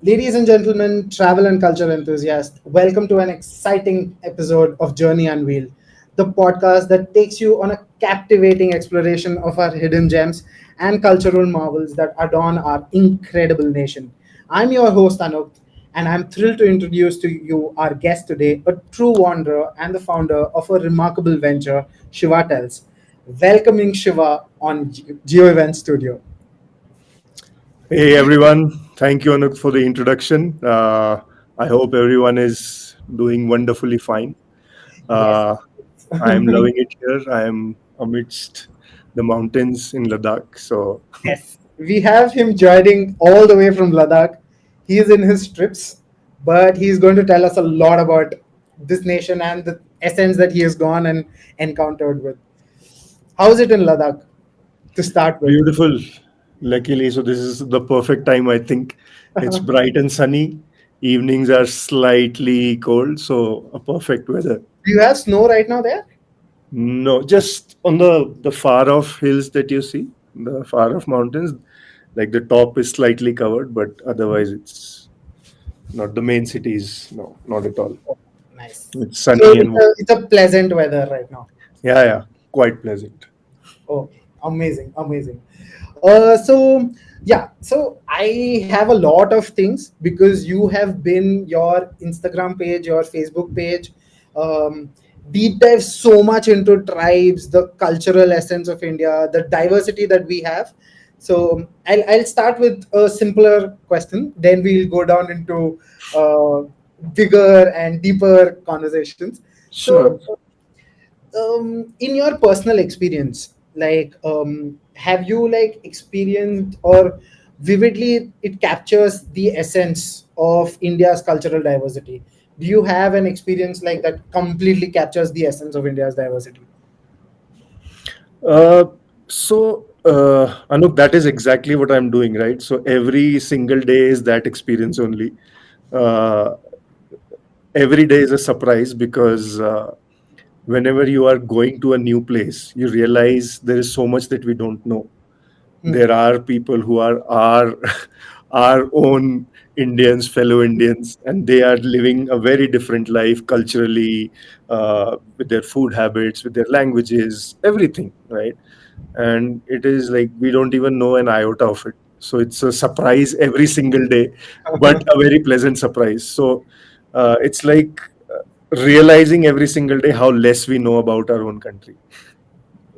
Ladies and gentlemen, travel and culture enthusiasts, welcome to an exciting episode of Journey Unveiled, the podcast that takes you on a captivating exploration of our hidden gems and cultural marvels that adorn our incredible nation. I'm your host, Anukth, and I'm thrilled to introduce to you our guest today, a true wanderer and the founder of a remarkable venture, ShivaTells. Welcoming Shiva on JioEvents Studio. Hey everyone, thank you Anukth for the introduction. I hope everyone is doing wonderfully fine. Yes. Uh, I am loving it here. I am amidst the mountains in Ladakh. So, Yes, we have him joining all the way from Ladakh. He is in his trips, but he's going to tell us a lot about this nation and the essence that he has gone and encountered with. How is it in Ladakh to start with? beautiful. Luckily, so this is the perfect time, I think. It's Do bright and sunny. Evenings are slightly cold, so a perfect weather. you have snow right now there? No, just on the far off hills that you see, the far off mountains, like the top is slightly covered, but otherwise it's not the main cities. No, not at all. Oh, nice. It's So sunny and warm. it's a pleasant weather right now. Yeah, quite pleasant. Oh, amazing, amazing. So I have a lot of things because you have been your Instagram page, your Facebook page, um, deep dive so much into tribes, the cultural essence of India, the diversity that we have. So I'll start with a simpler question, then we'll go down into uh, bigger and deeper conversations. So Sure. in your personal experience, have you like experienced or vividly it captures the essence of India's cultural diversity? Do you have an experience like that completely captures the essence of India's diversity? Uh, Anuk, that is exactly what I'm doing, right? So every single day is that experience only. Uh, every day is a surprise because whenever you are going to a new place, you realize there is so much that we don't know. Hmm. There are people who are our our own Indians, fellow Indians, and they are living a very different life culturally, with their food habits, with their languages, everything, right? And it is like we don't even know an iota of it. So it's a surprise every single day, but a very pleasant surprise. So it's like realizing every single day how less we know about our own country.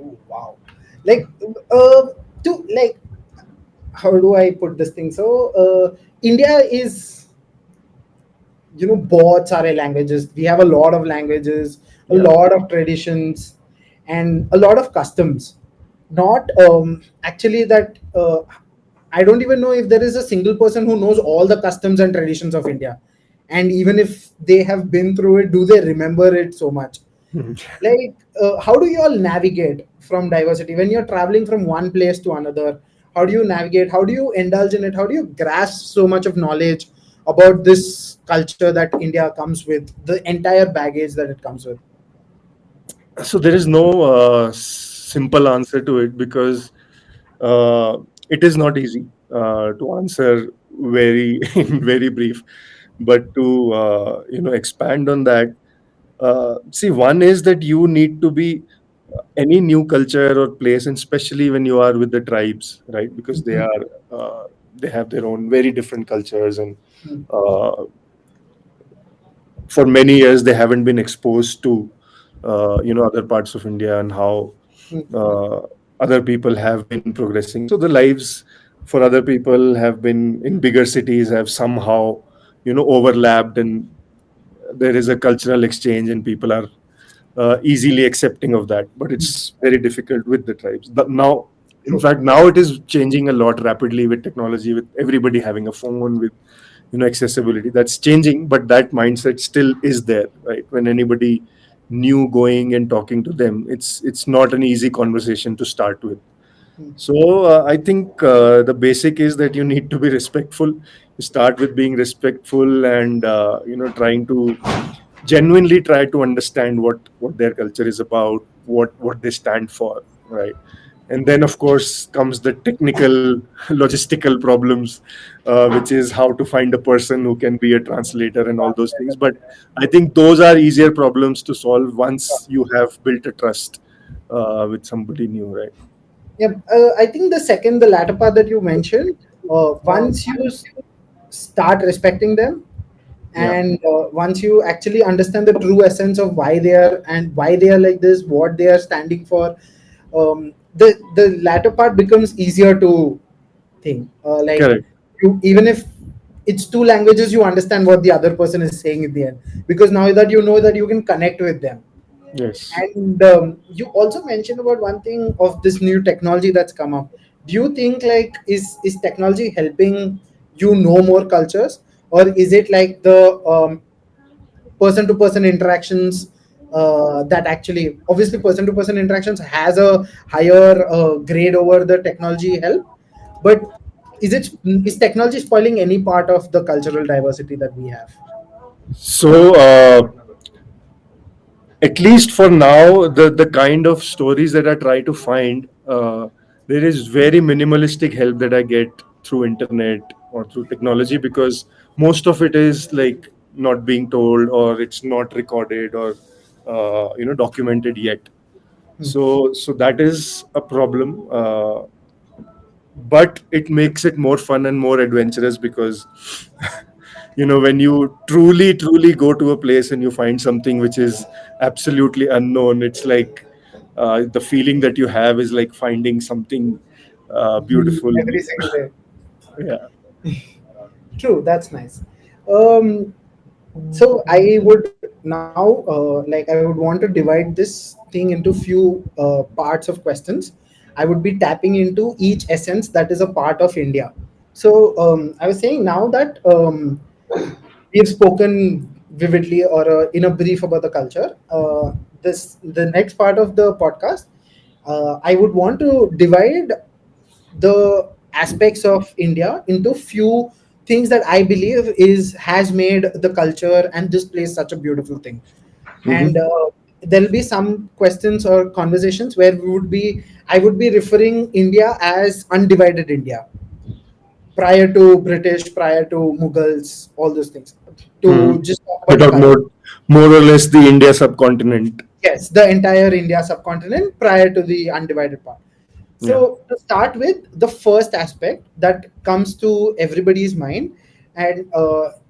Oh, wow. Like, uh, to like, how do I put this thing? So, India is, both are languages. We have a lot of languages, a Yeah. lot of traditions, and a lot of customs. Not actually that I don't even know if there is a single person who knows all the customs and traditions of India. And even if they have been through it, do they remember it so much? Like, how do you all navigate from diversity when you're traveling from one place to another? How do you navigate? How do you indulge in it? How do you grasp so much of knowledge about this culture that India comes with, the entire baggage that it comes with? So there is no simple answer to it because it is not easy to answer very in very brief. But to expand on that, see, one is that you need to be any new culture or place, and especially when you are with the tribes, right? Because they have their own very different cultures, and uh, for many years they haven't been exposed to other parts of India and how uh, other people have been progressing. So the lives for other people have been in bigger cities have somehow overlapped, and there is a cultural exchange, and people are easily accepting of that. But it's very difficult with the tribes. But now, in True. fact, now it is changing a lot rapidly with technology, with everybody having a phone, with accessibility. That's changing, but that mindset still is there, right? When anybody new going and talking to them, it's not an easy conversation to start with. So I think the basic is that you need to be respectful. You start with being respectful and trying to genuinely try to understand what their culture is about, what they stand for, right? And then of course comes the technical logistical problems, which is how to find a person who can be a translator and all those things. But I think those are easier problems to solve once you have built a trust with somebody new, right? Yeah, I think the latter part that you mentioned, once you start respecting them, Yeah, and once you actually understand the true essence of why they are and why they are like this, what they are standing for, the latter part becomes easier to think. Like, correct. you, even if it's two languages, you understand what the other person is saying in the end, because now that you know that you can connect with them. Yes. And you also mentioned about one thing of this new technology that's come up. Do you think, like, is technology helping you know more cultures, or is it like the person to person interactions, that actually, obviously person to person interactions has a higher grade over the technology help, but is technology spoiling any part of the cultural diversity that we have? So at least for now, the kind of stories that I try to find, there is very minimalistic help that I get through internet or through technology, because most of it is like not being told, or it's not recorded, or documented yet. Hmm. So that is a problem, but it makes it more fun and more adventurous, because when you truly go to a place and you find something which is absolutely unknown, it's like the feeling that you have is like finding something beautiful. Every single day. Yeah. True, that's nice. um so I would now, like, I would want to divide this thing into few parts of questions. I would be tapping into each essence that is a part of India. So I was saying, now that we have spoken vividly or in a brief about the culture, this the next part of the podcast, I would want to divide the aspects of India into few things that I believe is has made the culture and this place such a beautiful thing. And Hmm. there'll be some questions or conversations where I would be referring India as undivided India, prior to British, prior to Mughals, all those things. Hmm. To just talk You about the talk culture. more or less the India subcontinent. Yes, the entire India subcontinent prior to the undivided part. Yeah. So, to start with, the first aspect that comes to everybody's mind, and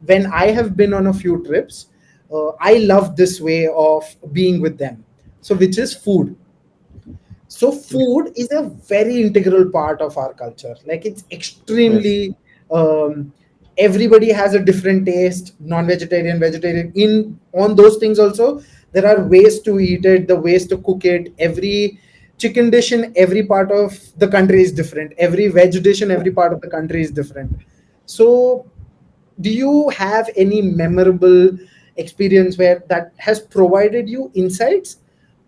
when I have been on a few trips, I love this way of being with them. So, which is food. So food is a very integral part of our culture. Like, it's Yes. extremely, um, everybody has a different taste, non-vegetarian, vegetarian. In on those things also, there are ways to eat it, the ways to cook it. Every chicken dish in every part of the country is different. Every veg dish in every part of the country is different. So, do you have any memorable experience where that has provided you insights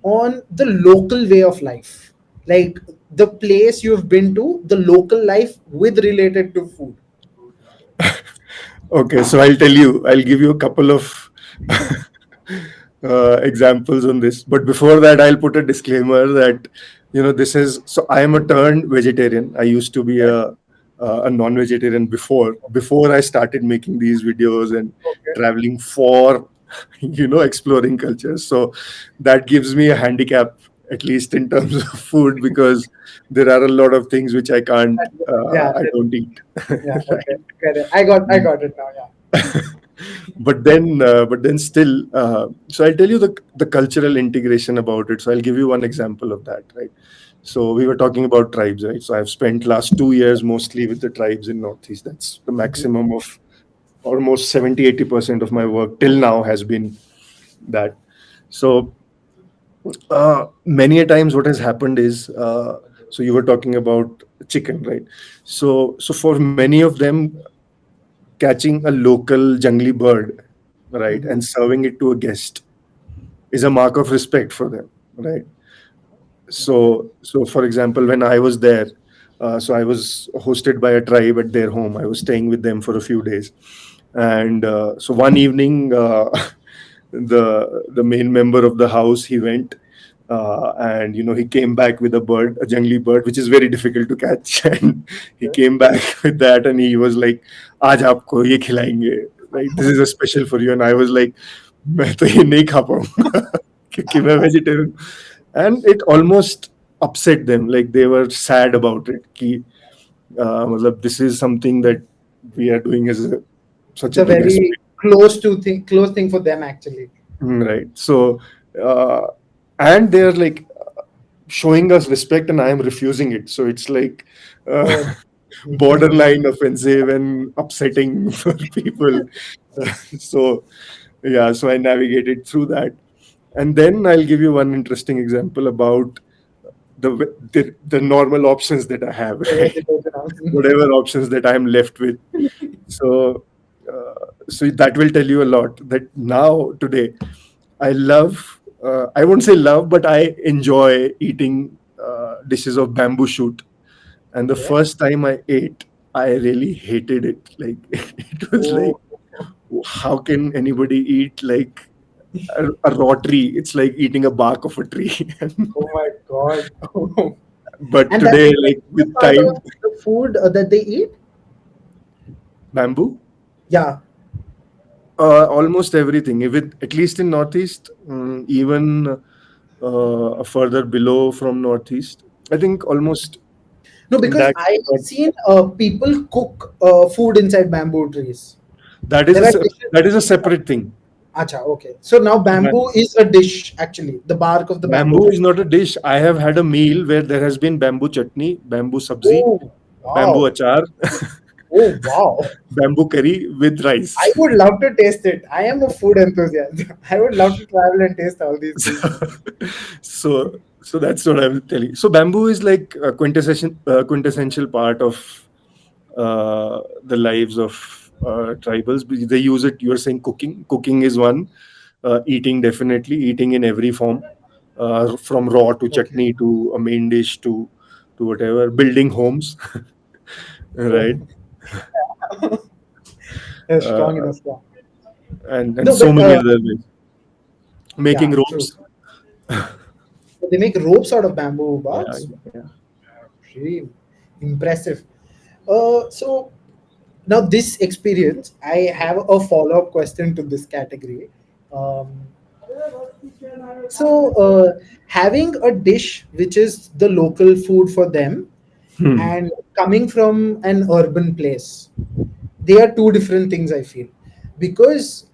on the local way of life, like the place you've been to, the local life with related to food? Okay, so I'll give you a couple of examples on this. But before that, I'll put a disclaimer that, this is, so I am a turned vegetarian. I used to be a non-vegetarian before I started making these videos and Okay. traveling for, exploring cultures. So that gives me a handicap, at least in terms of food, because there are a lot of things which Yeah, I don't eat. yeah, okay, Right. get it. I got it now. Yeah. But then still, so I'll tell you the cultural integration about it. So I'll give you one example of that, right? So we were talking about tribes, right? So I've spent last 2 years mostly with the tribes in Northeast. That's the maximum of almost 70-80% of my work till now has been that. So many a times what has happened is, so you were talking about chicken, right? So for many of them, catching a local jungly bird, right, Mhm. and serving it to a guest is a mark of respect for them, right? Okay. So for example, when I was there, so I was hosted by a tribe at their home. I was staying with them for a few days, and so one evening, the main member of the house, he went. And he came back with a bird, a jungly bird, which is very difficult to catch. And he came back with that, and he was like, "आज आपको ये खिलाएंगे, right? This is a special for you." And I was like, "मैं तो ये नहीं खा पाऊंगा क्योंकि मैं vegetarian." And it almost upset them. Like they were sad about it. कि मतलब this is something that we are doing as such It's a a big very aspect. close thing for them actually. Right. So, uh, and they're like showing us respect, and I am refusing it. So it's like uh, Oh, borderline offensive and upsetting for people. So, yeah, so I navigated through that. And then I'll give you one interesting example about the normal options that I have, the right? vegetarian house. Whatever options that I'm left with. So, so that will tell you a lot that now today I love, I won't say love, but I enjoy eating dishes of bamboo shoot. And the Okay. first time I ate, I really hated it. Like, it was like, Oh, how can anybody eat like a raw tree? It's like eating a bark of a tree. oh my God. But And that's today, the like biggest with part of time, the food that they eat. bamboo, Yeah. almost everything, even at least in Northeast, even further below from Northeast, I think almost No, in because that I have spot, seen people cook food inside bamboo trees. that is There a are dishes. that is a separate thing. Acha, okay. So now Ba- bamboo is a dish actually. The bark of the bamboo Bamboo tree. is not a dish. I have had a meal where there has been bamboo chutney, bamboo sabzi, Oh, bamboo wow. achar, Oh, wow. bamboo curry with I rice. would love to taste it. I am a food enthusiast. I would love to travel and taste all these things. So that's what I'm telling you. So bamboo is like a quintessential part of the lives of tribals. They use it. You're saying cooking is one. Eating, definitely eating in every form, from raw to Okay. chutney to a main dish to whatever. Building homes, Oh, right? that's strong uh, enough. Yeah. and No, so but many other ways. Making yeah, true. ropes. They make ropes out of bamboo Yeah, barks. yeah. Really impressive. So now this experience, I have a follow-up question to this category. Um, so having a dish which is the local food for them Hmm. and coming from an urban place, they are two different things I feel, because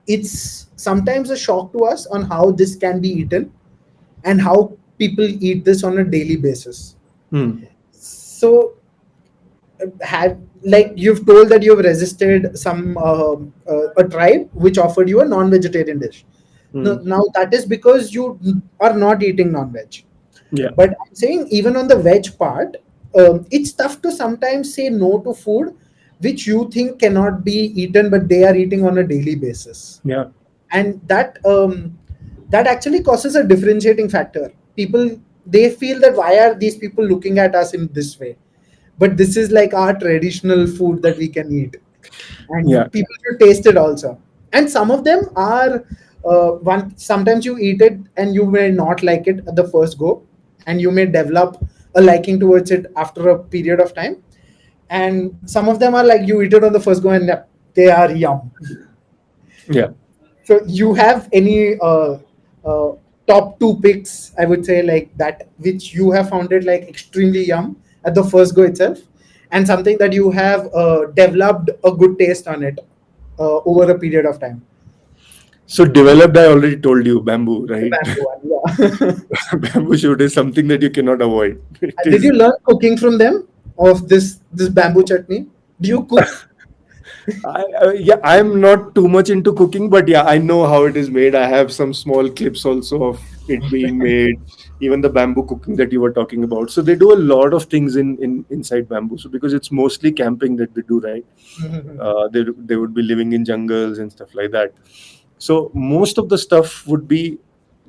it's sometimes a shock to us on how this can be eaten and how people eat this on a daily basis. Hmm. So have, like you've told that you've resisted some a tribe which offered you a non-vegetarian dish. No, Hmm. now that is because you are not eating non-veg. Yeah. But I'm saying even on the veg part, it's tough to sometimes say no to food which you think cannot be eaten, but they are eating on a daily basis, Yeah. and that actually causes a differentiating factor. People, they feel that why are these people looking at us in this way, but this is like our traditional food that we can eat, Yeah. and people should taste it also. And some of them are one, sometimes you eat it and you may not like it at the first go, and you may develop a liking towards it after a period of time. And some of them are like you eat it on the first go and yeah, they are yum. Yeah. So you have any uh, top two picks, I would say, like that, which you have found it like extremely yum at the first go itself, and something that you have developed a good taste on it over a period of time. So developed, I already told you, bamboo, The right? bamboo one, yeah. Bamboo shoot is something that you cannot avoid. It Did you is. learn cooking from them of this bamboo chutney? Do you cook? Yeah, I'm not too much into cooking, but yeah, I know how it is made. I have some small clips also of it being made, even the bamboo cooking that you were talking about. So they do a lot of things in inside bamboo. So because it's mostly camping that they do, right? They would be living in jungles and stuff like that. So most of the stuff would be,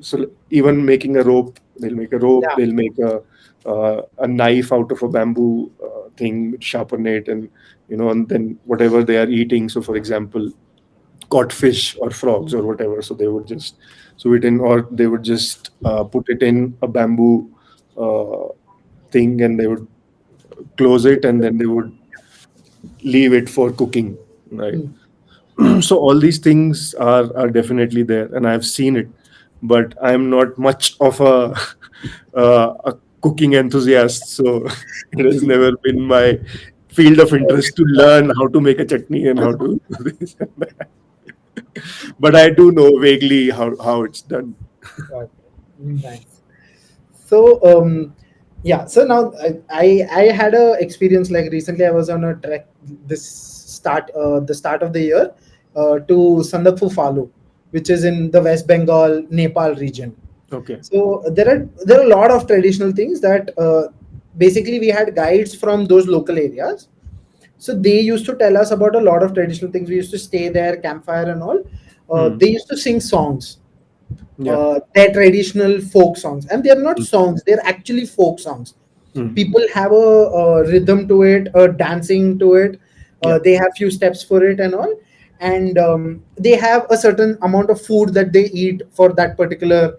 so even making a rope. They'll make a rope. Yeah. They'll make a knife out of a bamboo thing, sharpen it, and and then whatever they are eating. So, for example, caught fish or frogs or whatever. So they would just it in, or they would just put it in a bamboo uh, thing, and they would close it, and then they would leave it for cooking, right? Hmm. So all these things are definitely there, and I've seen it, but I'm not much of a cooking enthusiast, so it has never been my field of interest to learn how to make a chutney and how to do this and that. But I do know vaguely how it's done. Okay. Nice. So yeah. So now I had a experience like recently. I was on a trek the start of the year to Sandakphu Falu, which is in the West Bengal Nepal region. Okay. So there are a lot of traditional things that basically we had guides from those local areas. So they used to tell us about a lot of traditional things. We used to stay there, campfire and all. Hmm. They used to sing songs, Yeah. their traditional folk songs, and they're not Hmm. songs; they're actually folk songs. Hmm. People have a rhythm to it, a dancing to it. Yeah. They have few steps for it and all, and they have a certain amount of food that they eat for that particular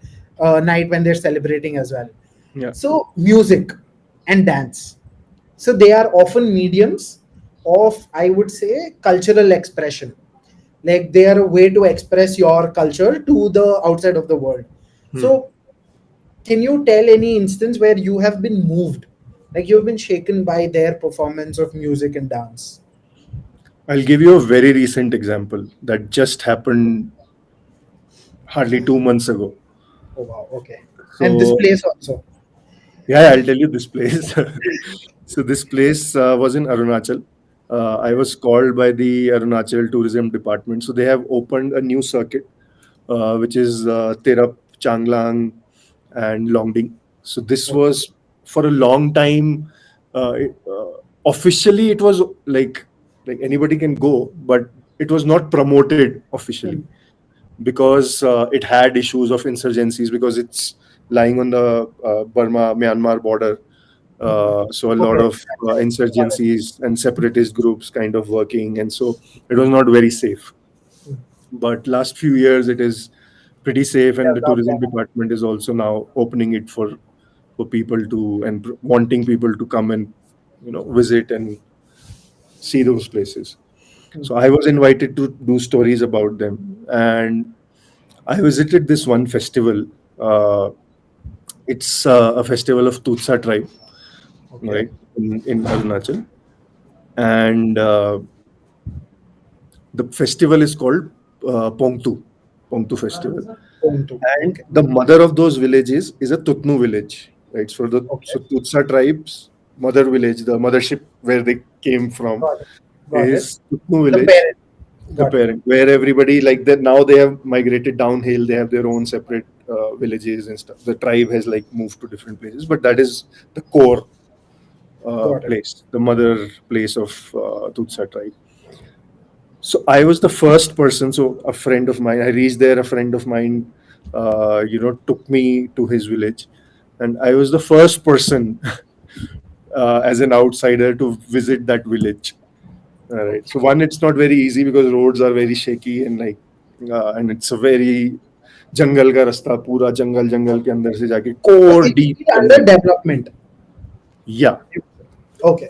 night when they're celebrating as well. Yeah. So music and dance. So they are often mediums of, I would say, cultural expression. Like they are a way to express your culture to the outside of the world. Hmm. So can you tell any instance where you have been moved, like you've been shaken by their performance of music and dance? I'll give you a very recent example that just happened hardly 2 months ago. Oh wow, okay. And this So place also. yeah, I'll tell you this place. So this place was in Arunachal. I was called by the Arunachal Tourism Department. So they have opened a new circuit, which is Tirap, Changlang, and Longding. So this Okay. was for a long time. Officially, it was like anybody can go, but it was not promoted officially Hmm. because it had issues of insurgencies because it's lying on the Burma Myanmar border. So a lot Okay. of Got it. insurgencies and separatist groups kind of working, and so it was not very safe. Hmm. But last few years, it is pretty safe, and the Developed tourism and department is also now opening it for people to and wanting people to come and visit and see those places. all. So I was invited to do stories about them, and I visited this one festival. Uh, it's a festival of Tutsa tribe, Okay. right, in Arunachal, and the festival is called Pongtu Festival. Pontu. And Okay. the mother of those villages is a Tutnu village, right? So Okay. Tutsa tribes mother village, the mothership where they came from, Got it. Got it. is Tutnu The village, parent. the Got it. parent, where everybody like that now they have migrated downhill. They have their own separate villages and stuff. The tribe has like moved to different places, but that is the core Got it. place, the mother place of Tutsa tribe. So I was the first person. So a friend of mine, I reached there. A friend of mine, took me to his village, and I was the first person as an outsider to visit that village. All right. So one, it's not very easy because roads are very shaky and it's a very जंगल का रास्ता पूरा जंगल जंगल के अंदर से जाके So core it's deep still under jungle. development. Yeah. Okay.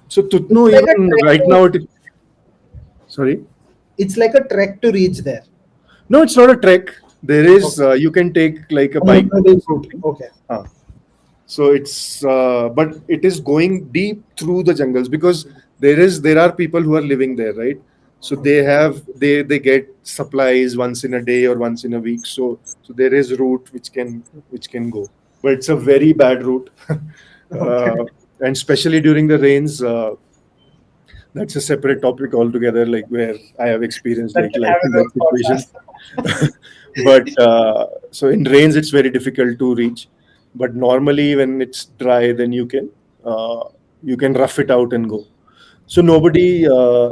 So It's Tutnu like a even trek right to, now it. Sorry. it's like a trek to reach there. No, it's not a trek. There is Okay. you can take like a A bike or movable route. something. Okay. Uh, so it's but it is going deep through the jungles because there are people who are living there, right? So Okay. they get supplies once in a day or once in a week. So there is route which can go, but it's a very bad route. Okay. And especially during the rains, that's a separate topic altogether, like where I have experienced That like can life have and its own death situations. podcast. But so in rains it's very difficult to reach, but normally when it's dry then uh, you can rough it out and go. So nobody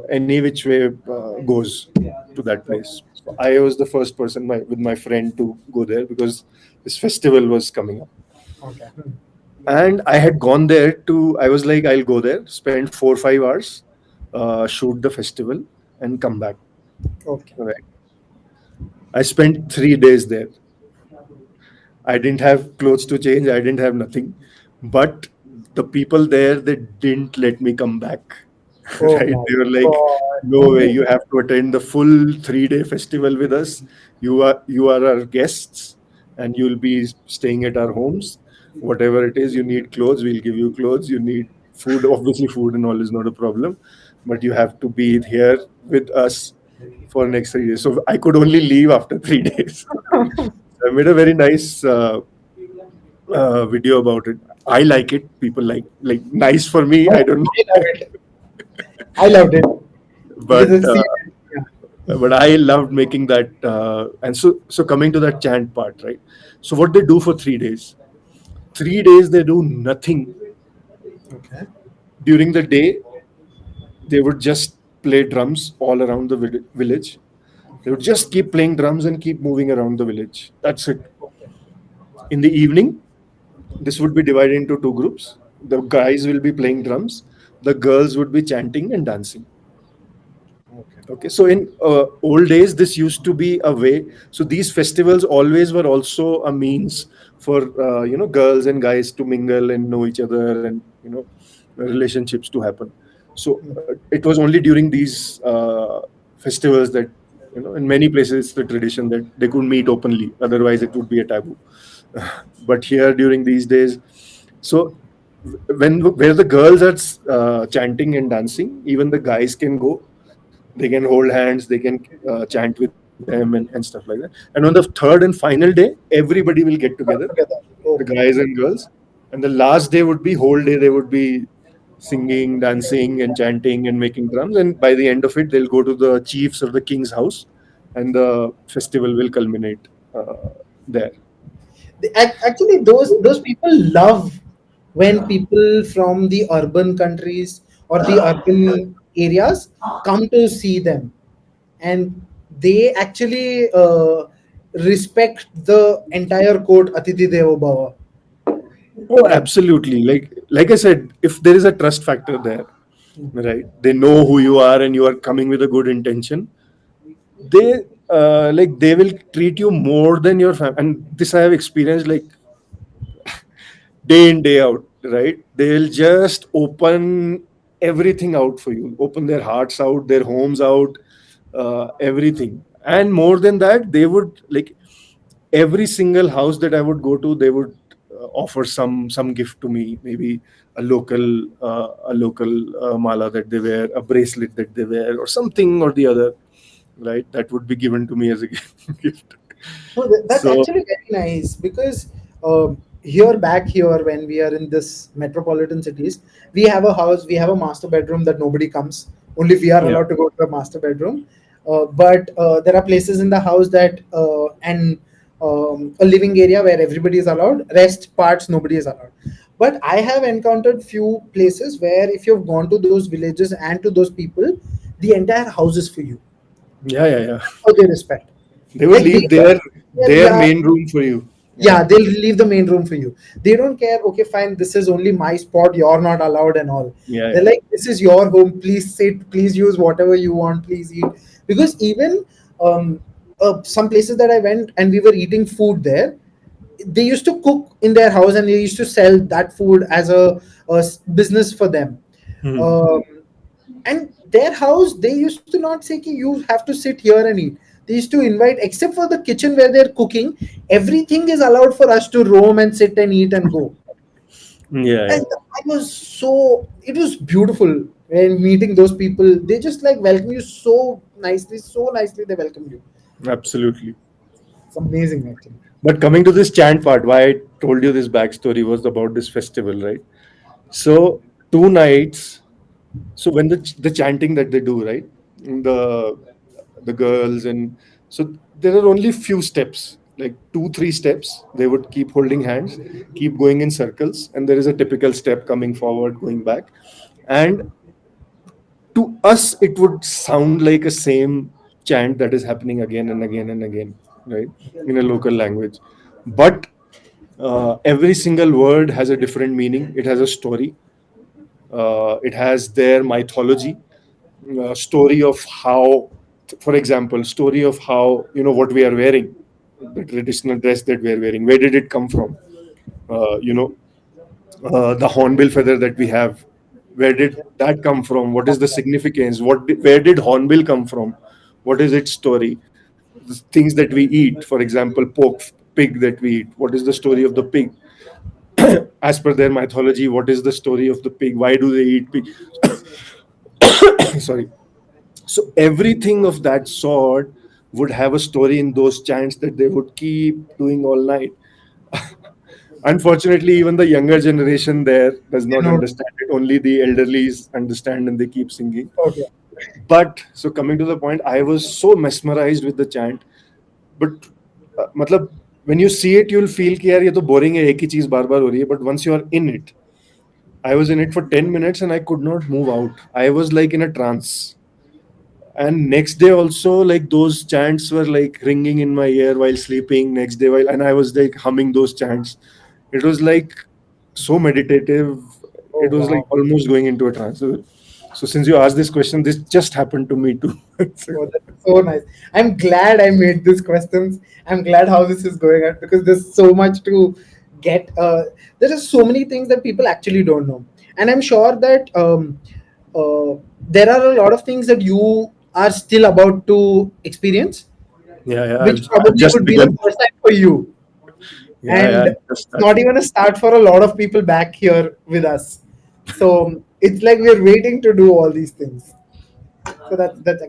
any which way goes to that place. So I was the first person with my friend to go there because this festival was coming up, Okay. and I had gone there to. I was like, I'll go there, spend 4 or 5 hours, shoot the festival, and come back. Okay. Right. I spent 3 days there. I didn't have clothes to change. I didn't have nothing. But the people there, they didn't let me come back. Oh Right? my They were like, no way, God. you have to attend the full 3 day festival with us. You are our guests and you'll be staying at our homes. Whatever it is, you need clothes, we'll give you clothes. You need food, obviously food and all is not a problem. But you have to be here with us for next 3 days. So I could only leave after 3 days. I made a very nice video about it. I like it. People like nice for me. I Oh, don't I know, love it. I loved it because but it's yeah. I loved making that. And so coming to that chant part, right? So what they do for 3 days? 3 days they do nothing. Okay. During the day, they would just play drums all around the village. They would just keep playing drums and keep moving around the village. That's it. In the evening, this would be divided into two groups. The guys will be playing drums. The girls would be chanting and dancing. Okay. Okay, so in old days, this used to be a way. So these festivals always were also a means for girls and guys to mingle and know each other, and relationships to happen. So it was only during these festivals that in many places it's the tradition that they could meet openly. Otherwise, it would be a taboo. But here during these days, so when where the girls are chanting and dancing, even the guys can go. They can hold hands, they can chant with them, and stuff like that. And on the third and final day, everybody will get together, Together. the Okay. guys and girls. And the last day would be whole day, they would be singing, dancing, and chanting and making drums. And by the end of it, they'll go to the chiefs or the king's house, and the festival will culminate there. Actually, those people love when people from the urban countries or the urban areas come to see them, and they actually respect the entire quote "Atiti Devo Bhava." Oh, absolutely. Like I said, if there is a trust factor there, right? They know who you are and you are coming with a good intention. They will treat you more than your family. And this I have experienced like day in day out, right? They'll just open everything out for you, open their hearts out, their homes out, everything. And more than that, they would like every single house that I would go to, they would offer some gift to me, maybe a local mala that they wear, a bracelet that they wear, or something or the other, right? That would be given to me as a gift. No, that's So actually very nice because here back here when we are in this metropolitan cities, we have a house, we have a master bedroom that nobody comes. Only we are yeah, allowed to go to the master bedroom. But there are places in the house that and a living area where everybody is allowed. Rest parts nobody is allowed. But I have encountered few places where if you've gone to those villages and to those people, the entire house is for you. yeah, yeah, yeah. How they respect. They would Like they leave don't their care, their yeah, main room for you. Yeah, yeah, they'll leave the main room for you. They don't care, okay, fine, this is only my spot, you're not allowed and all. yeah, They're yeah. like, this is your home, please sit, please use whatever you want, please eat. Because even some places that I went and we were eating food there, they used to cook in their house and they used to sell that food as a business for them. Hmm. um, and their house, they used to not say ki you have to sit here and eat. They used to invite, except for the kitchen where they're cooking, everything is allowed for us to roam and sit and eat and go. Yeah, And yeah. I was so, it was beautiful when meeting those people. They just like welcome you so nicely they welcome you. Absolutely. It's amazing actually. But coming to this chant part, why I told you this backstory was about this festival, right? So 2 nights. So when the chanting that they do, right? The the girls, and so there are only few steps, like 2 3 steps. They would keep holding hands, keep going in circles, and there is a typical step coming forward, going back. And to us, it would sound like a same chant that is happening again and again and again, right? In a local language. But every single word has a different meaning. It has a story. It has their mythology, story of how. For example, story of how, what we are wearing, the traditional dress that we are wearing, where did it come from? The hornbill feather that we have, where did that come from? What is the significance? Where did hornbill come from? What is its story? The things that we eat, for example, pork, pig that we eat, what is the story of the pig? As per their mythology, what is the story of the pig? Why do they eat pig? Sorry. So everything of that sort would have a story in those chants that they would keep doing all night. Unfortunately, even the younger generation there does You not know, understand it. Only the elderlies understand and they keep singing. okay. But so coming to the point, I was so mesmerized with the chant. But मतलब when you see it, you'll feel कि यार ये तो boring है, एक ही चीज बार बार हो रही है. But once you are in it, I was in it for 10 minutes and I could not move out. I was like in a trance. And next day also, like those chants were like ringing in my ear while sleeping. Next day, and I was like humming those chants. It was like so meditative. Oh It was like wow. almost going into a trance. So since you asked this question, this just happened to me too. Oh, that's so nice. I'm glad I made these questions. I'm glad how this is going on because there's so much to get. There are so many things that people actually don't know, and I'm sure that there are a lot of things that you are still about to experience, Yeah, yeah. which I've probably just would be the begun. first time for you, Yeah, yeah. and I've just it's not started. even a start for a lot of people back here with us. So it's like we're waiting to do all these things. So that's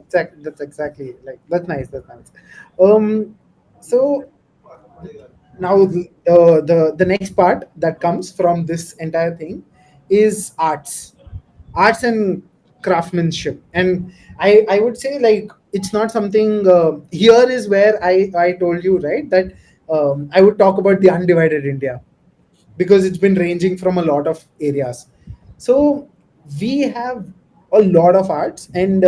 exactly like that's nice. That's nice. Um, so now the next part that comes from this entire thing is arts and craftsmanship, and I would say like it's not something. Here is where I told you right that I would talk about the undivided India because it's been ranging from a lot of areas. So we have a lot of arts, and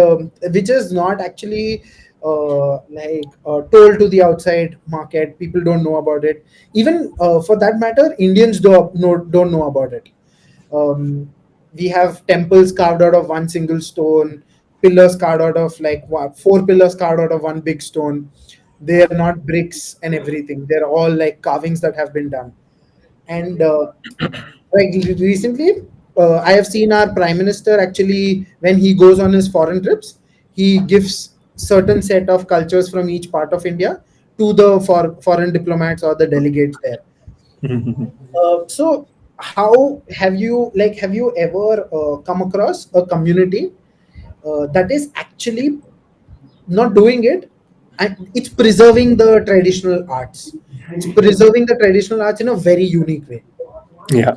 which is not actually told to the outside market. People don't know about it. Even for that matter, Indians don't know about it. We have temples carved out of one single stone, pillars carved out of four pillars carved out of one big stone. They are not bricks and everything. They're all like carvings that have been done. And recently, I have seen our prime minister actually when he goes on his foreign trips, he gives certain set of cultures from each part of India to the foreign diplomats or the delegates there. So how have you ever come across a community that is actually not doing it, and it's preserving the traditional arts, it's preserving the traditional arts in a very unique way? Yeah.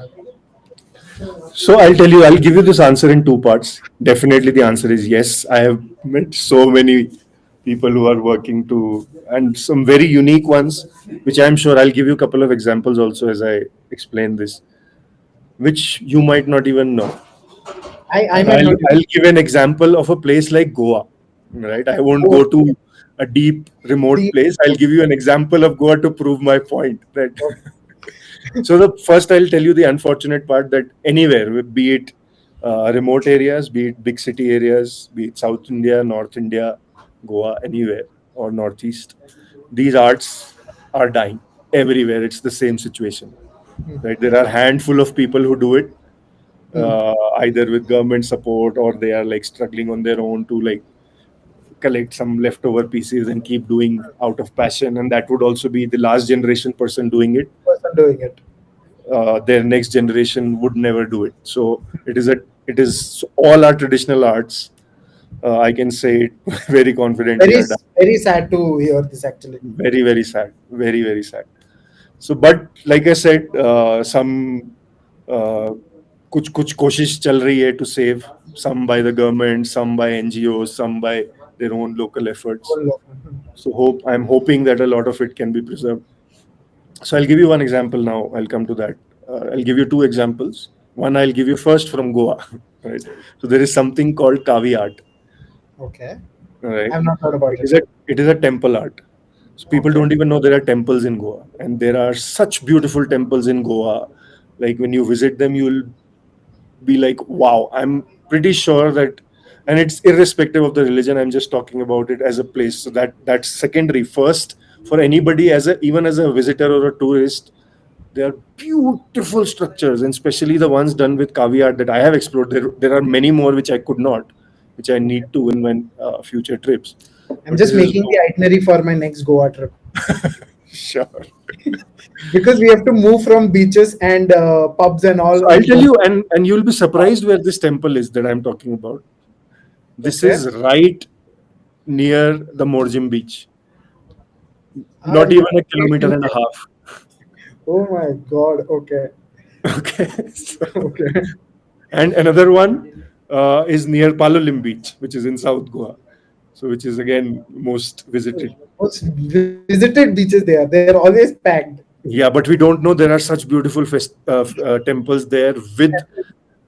So I'll tell you, I'll give you this answer in two parts. Definitely the answer is yes. I have met so many people who are working to, and some very unique ones, which I'm sure I'll give you a couple of examples also as I explain this, which you might not even know. I And might I'll not I'll give an example of a place like Goa. Right? I won't go go to a deep remote deep. place. I'll give you an example of Goa to prove my point. That Okay. so the first I'll tell you the unfortunate part that anywhere, be it remote areas, be it big city areas, be it South India, North India, Goa, anywhere or Northeast, these arts are dying everywhere. It's the same situation, right? There are handful of people who do it, Hmm. either with government support or they are like struggling on their own to like collect some leftover pieces and keep doing out of passion. And that would also be the last generation person doing it. Person doing it. Their next generation would never do it. So it is all our traditional arts. I can say it very confidently Very are done. very sad to hear this actually. Very very sad. Very very sad. So, but like I said, some uh, कुछ कोशिश चल रही है to save, some by the government, some by NGOs, some by their own local efforts. So I'm hoping that a lot of it can be preserved. So I'll give you one example now. I'll come to that. I'll give you two examples. One I'll give you first from Goa. Right. So there is something called Kavi art. Okay, Right. I've not heard about It it. is a temple art. So people Okay. don't even know there are temples in Goa, and there are such beautiful temples in Goa. Like when you visit them, you'll be like, wow. I'm pretty sure that and it's irrespective of the religion. I'm just talking about it as a place, so that's secondary. First, for anybody, as a even as a visitor or a tourist, they are beautiful structures, and especially the ones done with caveat that I have explored. There are many more which I could not, which I need to in my future trips. I'm But this just is making the itinerary for my next Goa trip sure. because we have to move from beaches and pubs and all So I'll in tell one. you, and you'll be surprised where this temple is that I'm talking about. This Okay. is right near the Morjim beach, Ah, not even a really? kilometer and a half. Oh my God. Okay. Okay. So, Okay. and another one is near Palolim Beach, which is in South Goa. So, which is again most visited. Most visited beaches there. They're always packed. Yeah, but we don't know there are such beautiful temples there with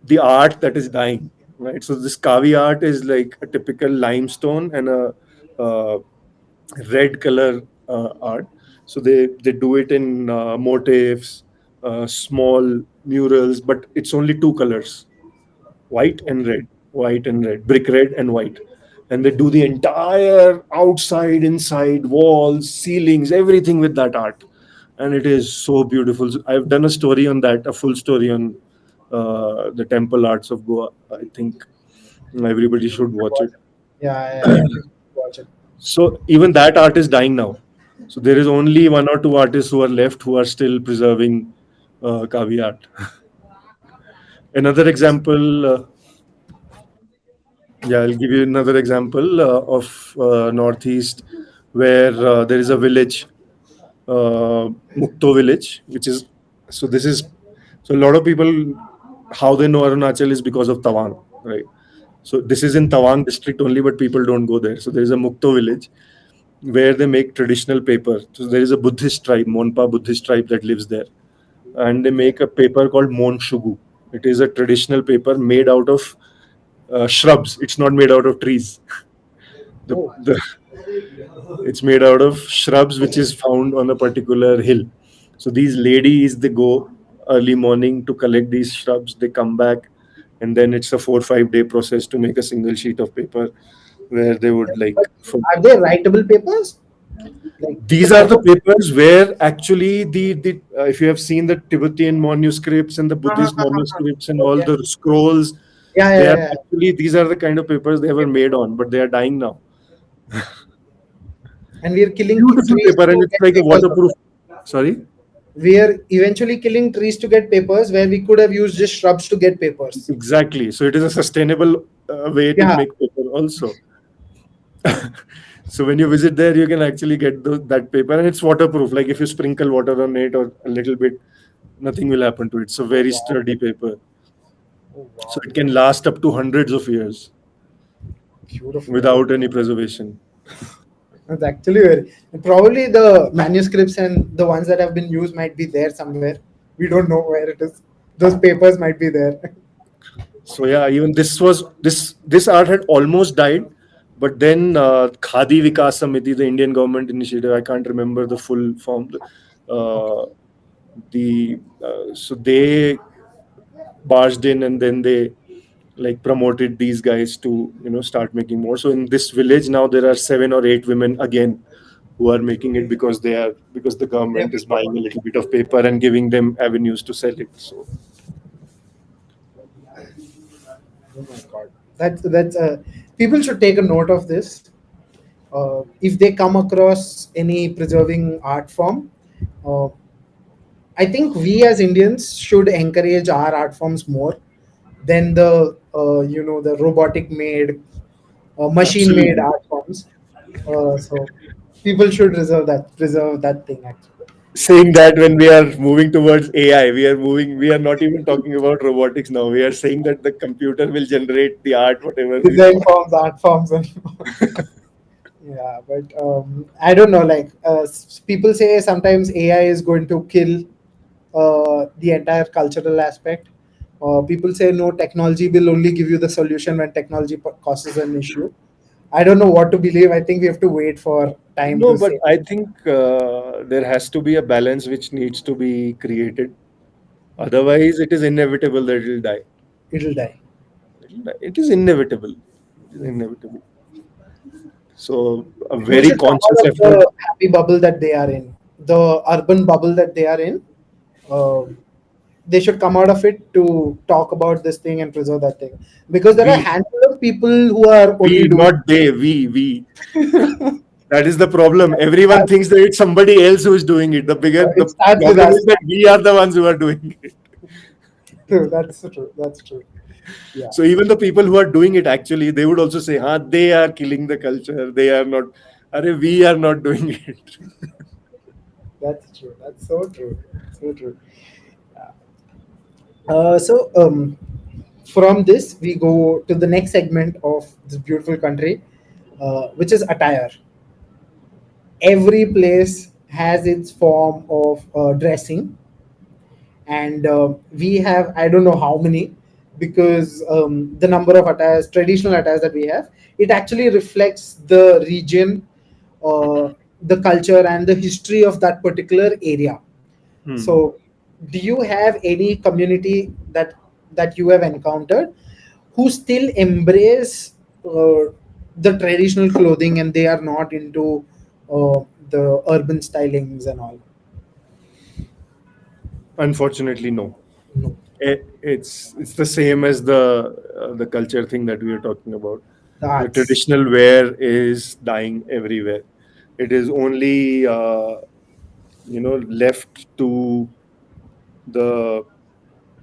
the art that is dying, right? So this Kavi art is like a typical limestone and a uh, red color art. So they do it in motifs, small murals, but it's only two colors, white and Okay. red, white and red, brick red and white. And they do the entire outside, inside, walls, ceilings, everything with that art. And it is so beautiful. So I've done a story on that, a full story on the temple arts of Goa. I think everybody should watch it. Yeah, yeah, yeah. Watch it. So even that art is dying now. So there is only one or two artists who are left who are still preserving Kavi art. Another example, yeah, I'll give you another example of Northeast where there is a village, Mukto village, which is so this is so a lot of people how they know Arunachal is because of Tawang, right? So this is in Tawang district only, but people don't go there. So there is a Mukto village where they make traditional paper. So there is a Buddhist tribe, Monpa Buddhist tribe that lives there, and they make a paper called Mon Shugu. It is a traditional paper made out of shrubs. It's not made out of trees. Oh, The It's made out of shrubs which is found on a particular hill. So these ladies they go early morning to collect these shrubs. They come back, and then it's a 4 5 day process to make a single sheet of paper, where they would but like for are they writable papers? Like it's a these are the proper. papers where actually the if you have seen the Tibetan manuscripts and the Buddhist manuscripts and all Okay. the scrolls, Yeah, they yeah, are yeah. actually these are the kind of papers they were made on, but they are dying now. And we are killing Beautiful trees paper, and to it's get like a papers. waterproof. Sorry. We are eventually killing trees to get papers where we could have used just shrubs to get papers. Exactly. So it is a sustainable way to Yeah. make paper also. So when you visit there, you can actually get that paper, and it's waterproof. Like if you sprinkle water on it or a little bit, nothing will happen to it. It's a Oh, very wow. sturdy paper. Oh, So wow. it can last up to hundreds of years Beautiful. without any preservation. It's actually very. Probably the manuscripts and the ones that have been used might be there somewhere. We don't know where it is. Those papers might be there. So yeah, even this art had almost died, but then Khadi Vikas Samiti, the Indian government initiative, I can't remember the full form. Okay. Uh, so they barged in, and then they like promoted these guys to start making more. So in this village now there are 7 or 8 women again who are making it because the They government have is become. buying a little bit of paper and giving them avenues to sell it. So Oh my God. That's. People should take a note of this. If they come across any preserving art form, uh, I think we as Indians should encourage our art forms more than the the robotic made, machine made absolutely. art forms. So people should preserve that thing actually. Saying that when we are moving towards AI, we are not even talking about robotics now. We are saying that the computer will generate the art, whatever we Design want. forms, art forms, and yeah, but I don't know. Like people say, sometimes AI is going to kill the entire cultural aspect. People say no, technology will only give you the solution when technology causes an issue. I don't know what to believe. I think we have to wait for time No, to but say. I think there has to be a balance which needs to be created. Otherwise, it is inevitable that it will die. It'll die. It will die. It is inevitable. inevitably. So a People very should come out conscious of effort. the happy bubble that they are in, the urban bubble that they are in. Uh, they should come out of it to talk about this thing and preserve that thing, because there are a We, handful of people who are only doing not they, we. That is the problem. Everyone thinks that it's somebody else who is doing it. it The starts with problem us. is that we are the ones who are doing it. True, that's true. That's true. Yeah, So even the people who are doing it actually, they would also say, "Huh, they are killing the culture. They are not. Arey, we are not doing it." that's true. That's so true. So true. So from this, we go to the next segment of this beautiful country, which is attire. Every place has its form of dressing, and we have, I don't know how many, because the number of attires, traditional attires that we have, it actually reflects the region, the culture, and the history of that particular area. Hmm. So, do you have any community that you have encountered who still embrace the traditional clothing, and they are not into the urban stylings and all? Unfortunately, no. No. It's the same as the culture thing that we are talking about. The The arts. traditional wear is dying everywhere. It is only left to the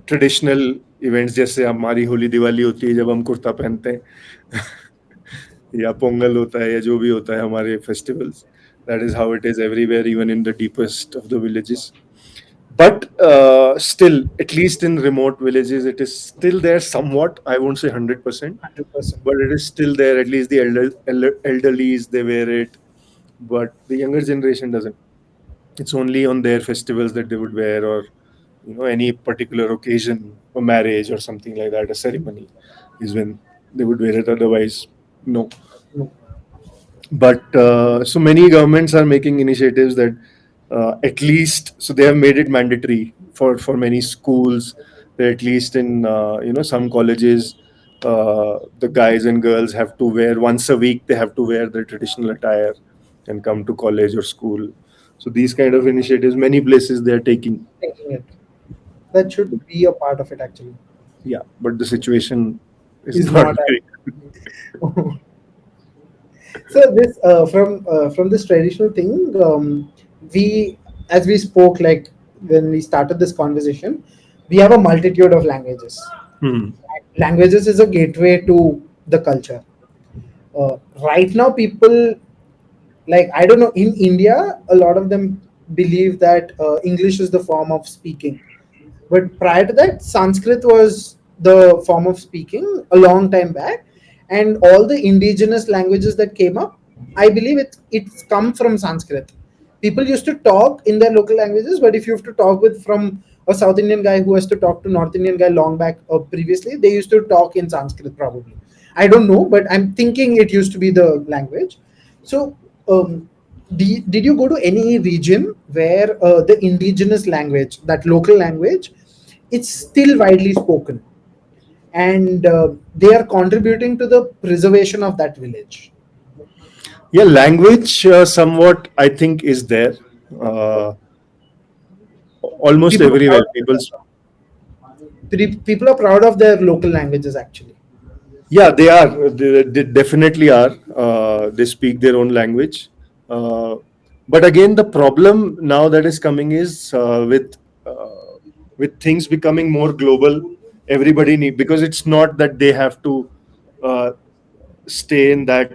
traditional events जैसे हमारी होली दिवाली होती है जब हम कुर्ता पहनते हैं या पोंगल होता है या जो भी होता है हमारे festivals that is how it is everywhere even in the deepest of the villages. But still, at least in remote villages, it is still there somewhat. I won't say 100%, 100%. but it is still there. At least the elderlies, they wear it, but the younger generation doesn't. It's only on their festivals that they would wear, or any particular occasion, a marriage or something like that, a ceremony, is when they would wear it. Otherwise, no. No. But so many governments are making initiatives that at least, so they have made it mandatory for many schools, that at least in some colleges, the guys and girls have to wear once a week, they have to wear their traditional attire and come to college or school. So these kind of initiatives, many places they are taking. Taking it. That should be a part of it actually. Yeah, but the situation is Is not not very. so this from this traditional thing, we, as we spoke, like when we started this conversation, we have a multitude of languages. Hmm. Languages is a gateway to the culture. Right now, people, like, I don't know, in India, a lot of them believe that English is the form of speaking. But prior to that, Sanskrit was the form of speaking a long time back, and all the indigenous languages that came up, I believe it's come from Sanskrit. People used to talk in their local languages, but if you have to talk with from a South Indian guy who has to talk to North Indian guy long back previously, they used to talk in Sanskrit probably. I don't know, but I'm thinking it used to be the language. So, did you go to any region where the indigenous language, that local language, it's still widely spoken, and they are contributing to the preservation of that village? Yeah, language somewhat I think is there. Uh, Almost People are proud everywhere. of People, people are proud of their local languages actually. yeah, they are. They definitely are. They speak their own language. Uh, but again, the problem now that is coming is with things becoming more global. Everybody need, because it's not that they have to uh, stay in that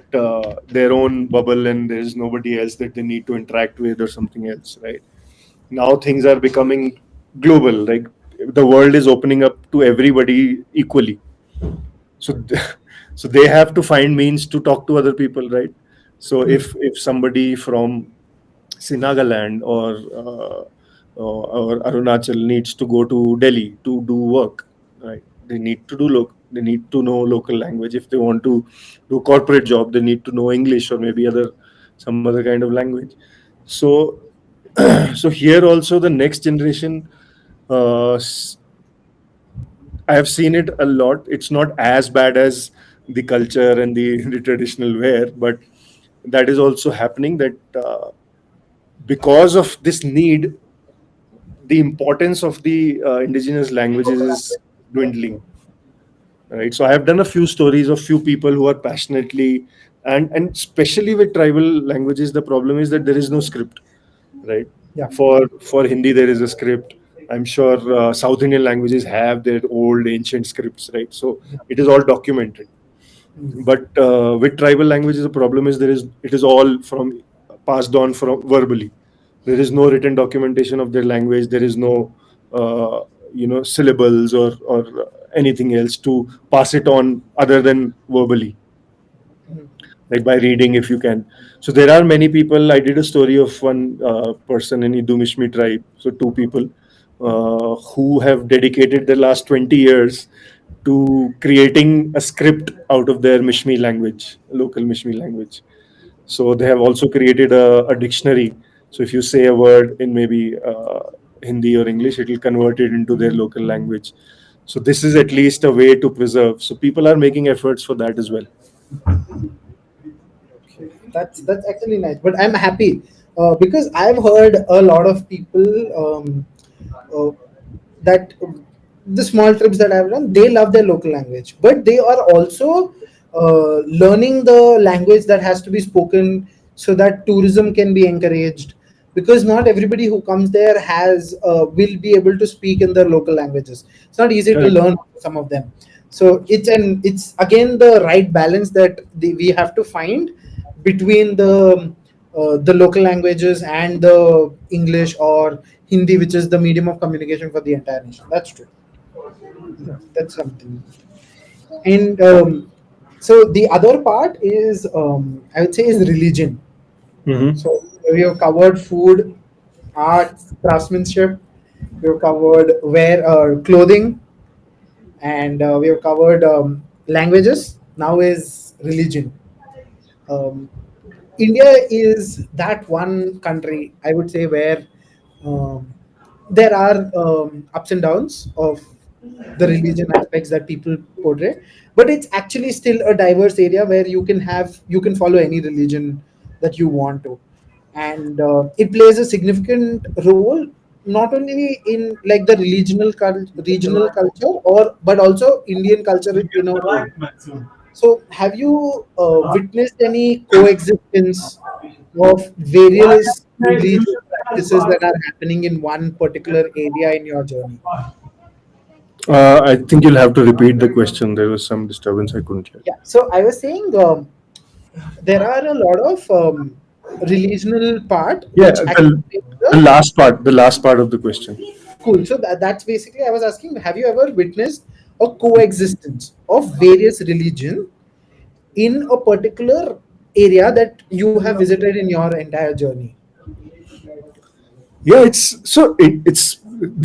their own bubble and there's nobody else that they need to interact with or something else, right? Now things are becoming global. Like the world is opening up to everybody equally. So so they have to find means to talk to other people, right? So Hmm. if somebody from say Nagaland or Arunachal needs to go to Delhi to do work, right? They need to know local language. If they want to do corporate job, they need to know English or maybe some other kind of language. So so here also the next generation, uh, s- I have seen it a lot. It's not as bad as the culture and the traditional wear, but that is also happening, that because of this need, the importance of the indigenous languages is dwindling, right? So I have done a few stories of few people who are passionately, and especially with tribal languages, the problem is that there is no script, right? Yeah. For Hindi there is a script. I'm sure South Indian languages have their old ancient scripts, right? So it is all documented. Mm. But with tribal languages, the problem is it is all from passed on from verbally. There is no written documentation of their language. There is no syllables or anything else to pass it on other than verbally, Mm. like by reading if you can. So there are many people. I did a story of one person in Idumishmi tribe, so two people who have dedicated the last 20 years to creating a script out of their Mishmi language, local Mishmi language. So they have also created a dictionary. So if you say a word in maybe Hindi or English, it will convert it into their local language. So this is at least a way to preserve. So people are making efforts for that as well. That's actually nice. But I'm happy because I've heard a lot of people uh, that the small trips that I've done, they love their local language, but they are also learning the language that has to be spoken so that tourism can be encouraged. Because not everybody who comes there has will be able to speak in their local languages. It's not easy to Correct. learn some of them. So it's again the right balance that we have to find between the local languages and the English or Hindi, which is the medium of communication for the entire nation. That's true. That's something. And so the other part is, I would say, is religion. Hmm. So we have covered food, art, craftsmanship. We have covered wear, clothing, and we have covered languages. Now is religion. Um, India is that one country, I would say, where um, there are ups and downs of the religion aspects that people portray, but it's actually still a diverse area where you can follow any religion that you want to, and it plays a significant role not only in like the regional culture or but also Indian culture in a whole. So, have you witnessed any coexistence of various religious practices that are happening in one particular area in your journey? I think you'll have to repeat the question. There was some disturbance. I couldn't hear. Yeah. So, I was saying there are a lot of relational part Yeah, which actually makes the the last part of the question. cool. So, that's basically I was asking, have you ever witnessed a coexistence of various religion in a particular area that you have visited in your entire journey? Yeah, it's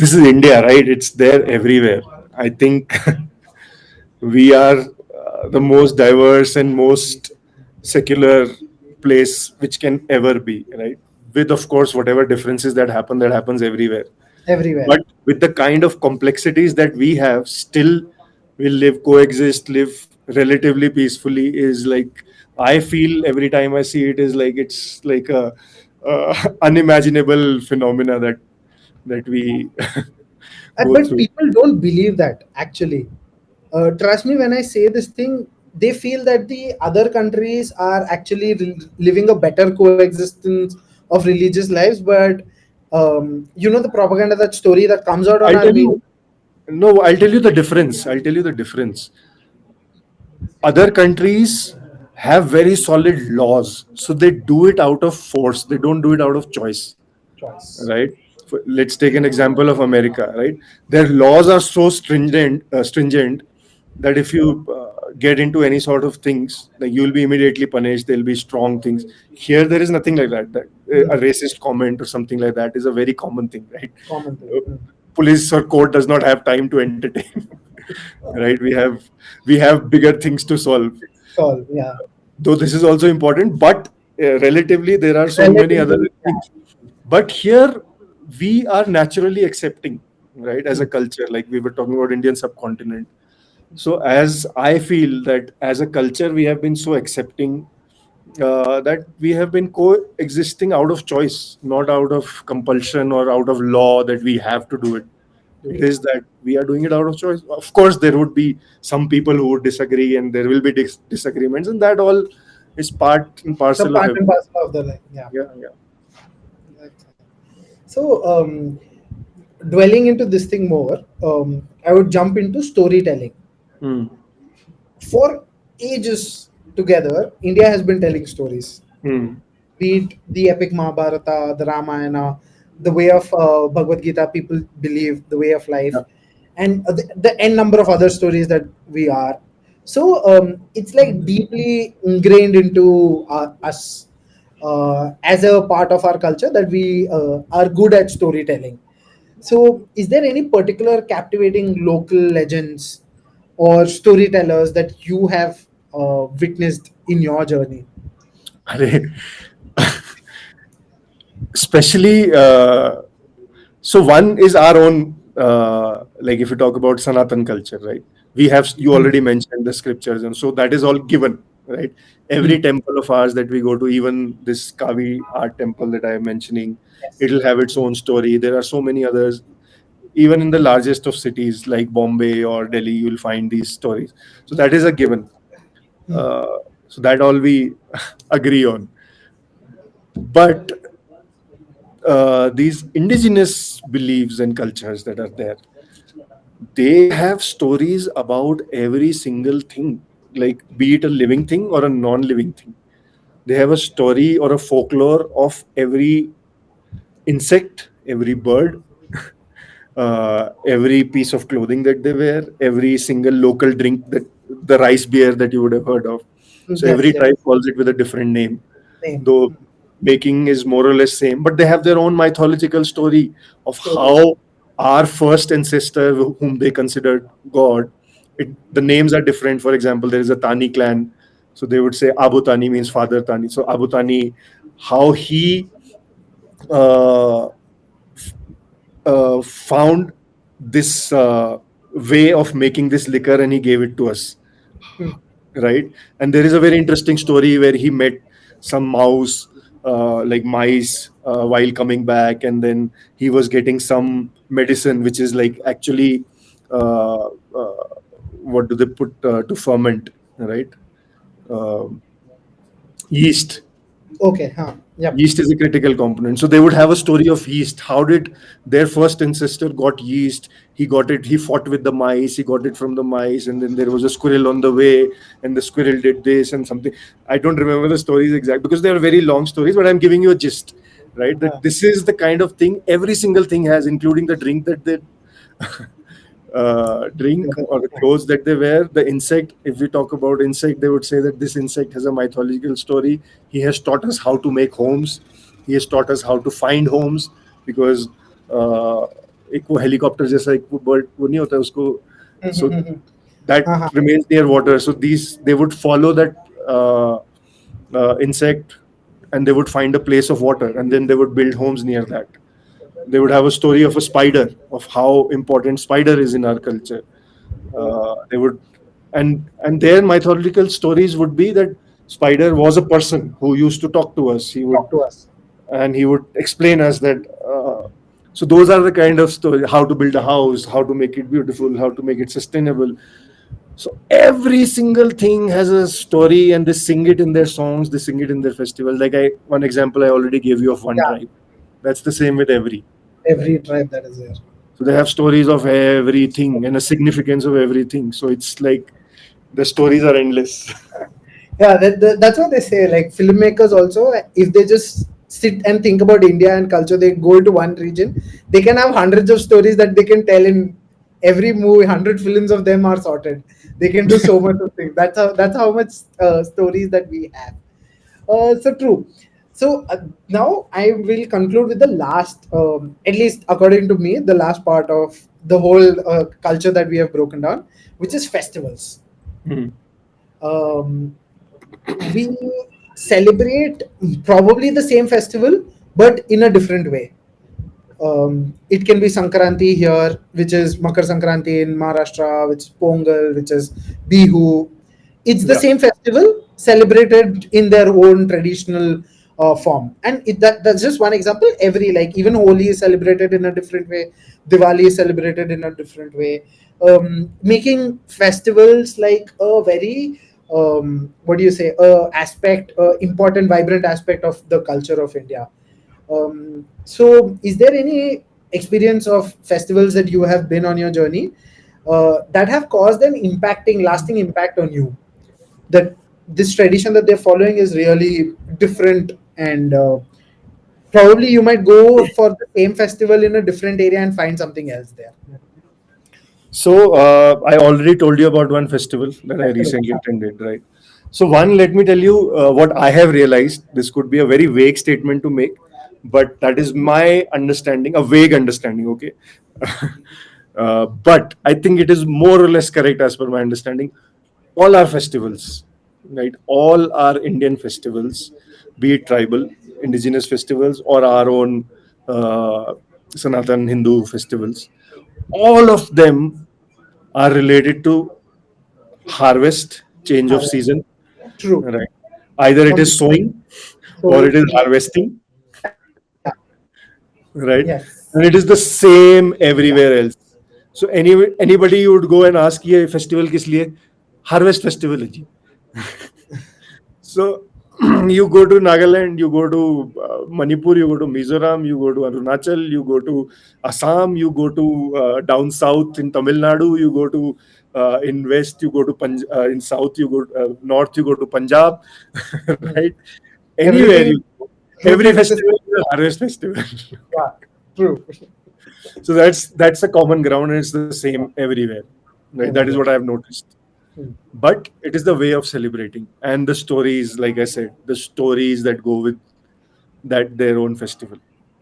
this is India, right? It's there everywhere. I think we are the most diverse and most secular place which can ever be, right? With of course whatever differences that happens everywhere. Everywhere. But with the kind of complexities that we have, still we live relatively peacefully. Is like I feel every time I see it is like it's like a unimaginable phenomena that we go But through. people don't believe that actually. Trust me when I say this thing, they feel that the other countries are actually living a better coexistence of religious lives. But the propaganda, that story that comes out on I'll our tell media. you. No, I'll tell you the difference. I'll tell you the difference. Other countries have very solid laws, so they do it out of force. They don't do it out of choice, Choice. right? Let's take an example of America, right? Their laws are so stringent that if you get into any sort of things, like you'll be immediately punished. There'll be strong things. Here, there is nothing like that. A Mm. racist comment or something like that is a very common thing, right? Common thing. Uh, Mm. Police or court does not have time to entertain, right? We have bigger things to solve. Solve. Yeah. Though this is also important, but relatively there are so many other Relatively. Yeah. things. But here we are naturally accepting, right? As a Mm. culture, like we were talking about Indian subcontinent, So as I feel that as a culture, we have been so accepting that we have been coexisting out of choice, not out of compulsion or out of law that we have to do it. It is that we are doing it out of choice. Of course, there would be some people who would disagree, and there will be disagreements, and that all is part and The parcel of part and everything. parcel of the life. Yeah. Yeah, yeah. So, dwelling into this thing more, I would jump into storytelling. Hmm. For ages together, India has been telling stories. Hmm. Be it the epic Mahabharata, the Ramayana, the way of Bhagavad Gita, people believe, the way of life, Yeah. and the n number of other stories that we are. So it's like deeply ingrained into us as a part of our culture that we are good at storytelling. So, is there any particular captivating local legends or storytellers that you have witnessed in your journey? Arey, especially so one is our own like if you talk about Sanatan culture, right? We have, you Hmm. already mentioned the scriptures, and so that is all given, right? Hmm. Every temple of ours that we go to, even this Kavi art temple that I am mentioning, Yes. it'll have its own story. There are so many others. Even in the largest of cities like Bombay or Delhi, you'll find these stories. So that is a given. Hmm. uh, so that all we agree on. But these indigenous beliefs and cultures that are there, they have stories about every single thing, like be it a living thing or a non-living thing. They have a story or a folklore of every insect, every bird, every piece of clothing that they wear, every single local drink, that the rice beer that you would have heard of. So Yes, every yes. tribe calls it with a different name, Name. though making is more or less same, but they have their own mythological story of Story. how our first ancestor, whom they considered god, the names are different. For example, there is a Tani clan, so they would say Abu Tani means father Tani. So Abu Tani, how he uh, found this way of making this liquor, and he gave it to us, Hmm. right? And there is a very interesting story where he met some mouse, like mice, while coming back, and then he was getting some medicine, which is like actually, what do they put to ferment, right? Um Yeast. Okay. Huh. Yep. Yeast is a critical component. So they would have a story of yeast. How did their first ancestor got yeast? He got it, he fought with the mice, he got it from the mice, and then there was a squirrel on the way, and the squirrel did this and something. I don't remember the stories exact because they are very long stories, but I'm giving you a gist, right? That Huh. this is the kind of thing every single thing has, including the drink that they drink or the clothes that they wear. The insect, if we talk about insect, they would say that this insect has a mythological story. He has taught us how to make homes. He has taught us how to find homes because एक वो helicopter जैसा एक वो bird वो नहीं होता है उसको, so that Uh-huh. remains near water. So these they would follow that insect, and they would find a place of water, and then they would build homes near that. They would have a story of a spider, of how important spider is in our culture. They would, and their mythological stories would be that spider was a person who used to talk to us. He would, Talk to us. and he would explain us that. So those are the kind of story: how to build a house, how to make it beautiful, how to make it sustainable. So every single thing has a story, and they sing it in their songs. They sing it in their festival. Like one example I already gave you of one Yeah. tribe. That's the same with every. Every tribe that is there. So they have stories of everything and a significance of everything. So it's like the stories are endless. Yeah, that's what they say. Like filmmakers also, if they just sit and think about India and culture, they go into one region, they can have hundreds of stories that they can tell in every movie. 100 films of them are sorted. They can do so much of things. That's how much stories that we have. So true. So now I will conclude with the last, at least according to me, the last part of the whole culture that we have broken down, which is festivals. Hmm. Um, we celebrate probably the same festival but in a different way. It can be Sankranti here, which is Makar Sankranti in Maharashtra, which is Pongal, which is Bihu. It's the Yeah. same festival celebrated in their own traditional form. And that's just one example. Every, like, even Holi is celebrated in a different way, Diwali is celebrated in a different way. Making festivals like a very what do you say, aspect, important, vibrant aspect of the culture of India. So, is there any experience of festivals that you have been on your journey that have caused an impacting, lasting impact on you? That this tradition that they're following is really different, and probably you might go for the same festival in a different area and find something else there. So I already told you about one festival that I Correct. recently attended, right? So one, let me tell you what I have realized. This could be a very vague statement to make, but that is my understanding, a vague understanding, okay? But I think it is more or less correct as per my understanding. All our festivals, right? All our Indian festivals, be it tribal, indigenous festivals, or our own Sanatan Hindu festivals, all of them are related to harvest, change of Harvest. season, True. right? Either it is sowing or So, it is harvesting, yeah. right? Yes. And it is the same everywhere else. So anybody you would go and ask, ये festival किस लिए? Harvest festival है जी. So you go to Nagaland, you go to Manipur, you go to Mizoram, you go to Arunachal, you go to Assam, you go to down south in Tamil Nadu, you go to in west, you go to in south, you go north, you go to Punjab, Hmm. right? Anywhere Everything, you go, every everything is the festival same. is a harvest festival. Yeah. True. So that's a common ground, and it's the same everywhere, right? That is what Everywhere. I have noticed. Hmm. But it is the way of celebrating and the stories, like I said, the stories that go with that their own festival.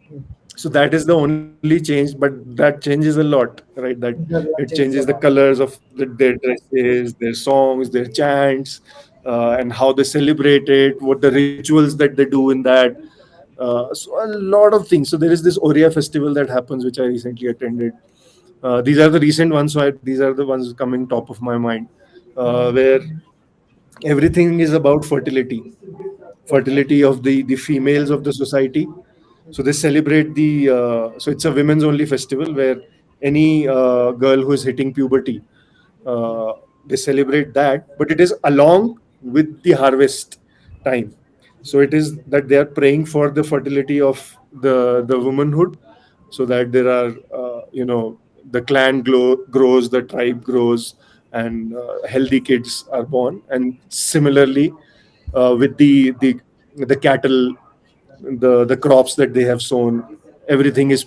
Hmm. So that is the only change, but that changes a lot, right? That it That changes changes the a lot. colors of their dresses, their songs, their chants, and how they celebrate it, what the rituals that they do in that. So a lot of things. So there is this Oria festival that happens, which I recently attended. These are the recent ones, so these are the ones coming top of my mind, where everything is about Okay. fertility of the females of the society. So they celebrate the so it's a women's only festival where any girl who is hitting puberty, uh, they celebrate that, but it is along with the harvest time. So it is that they are praying for the fertility of the womanhood, so that there are the clan grows, the tribe grows, and healthy kids are born. And similarly, with the cattle, the crops that they have sown, everything is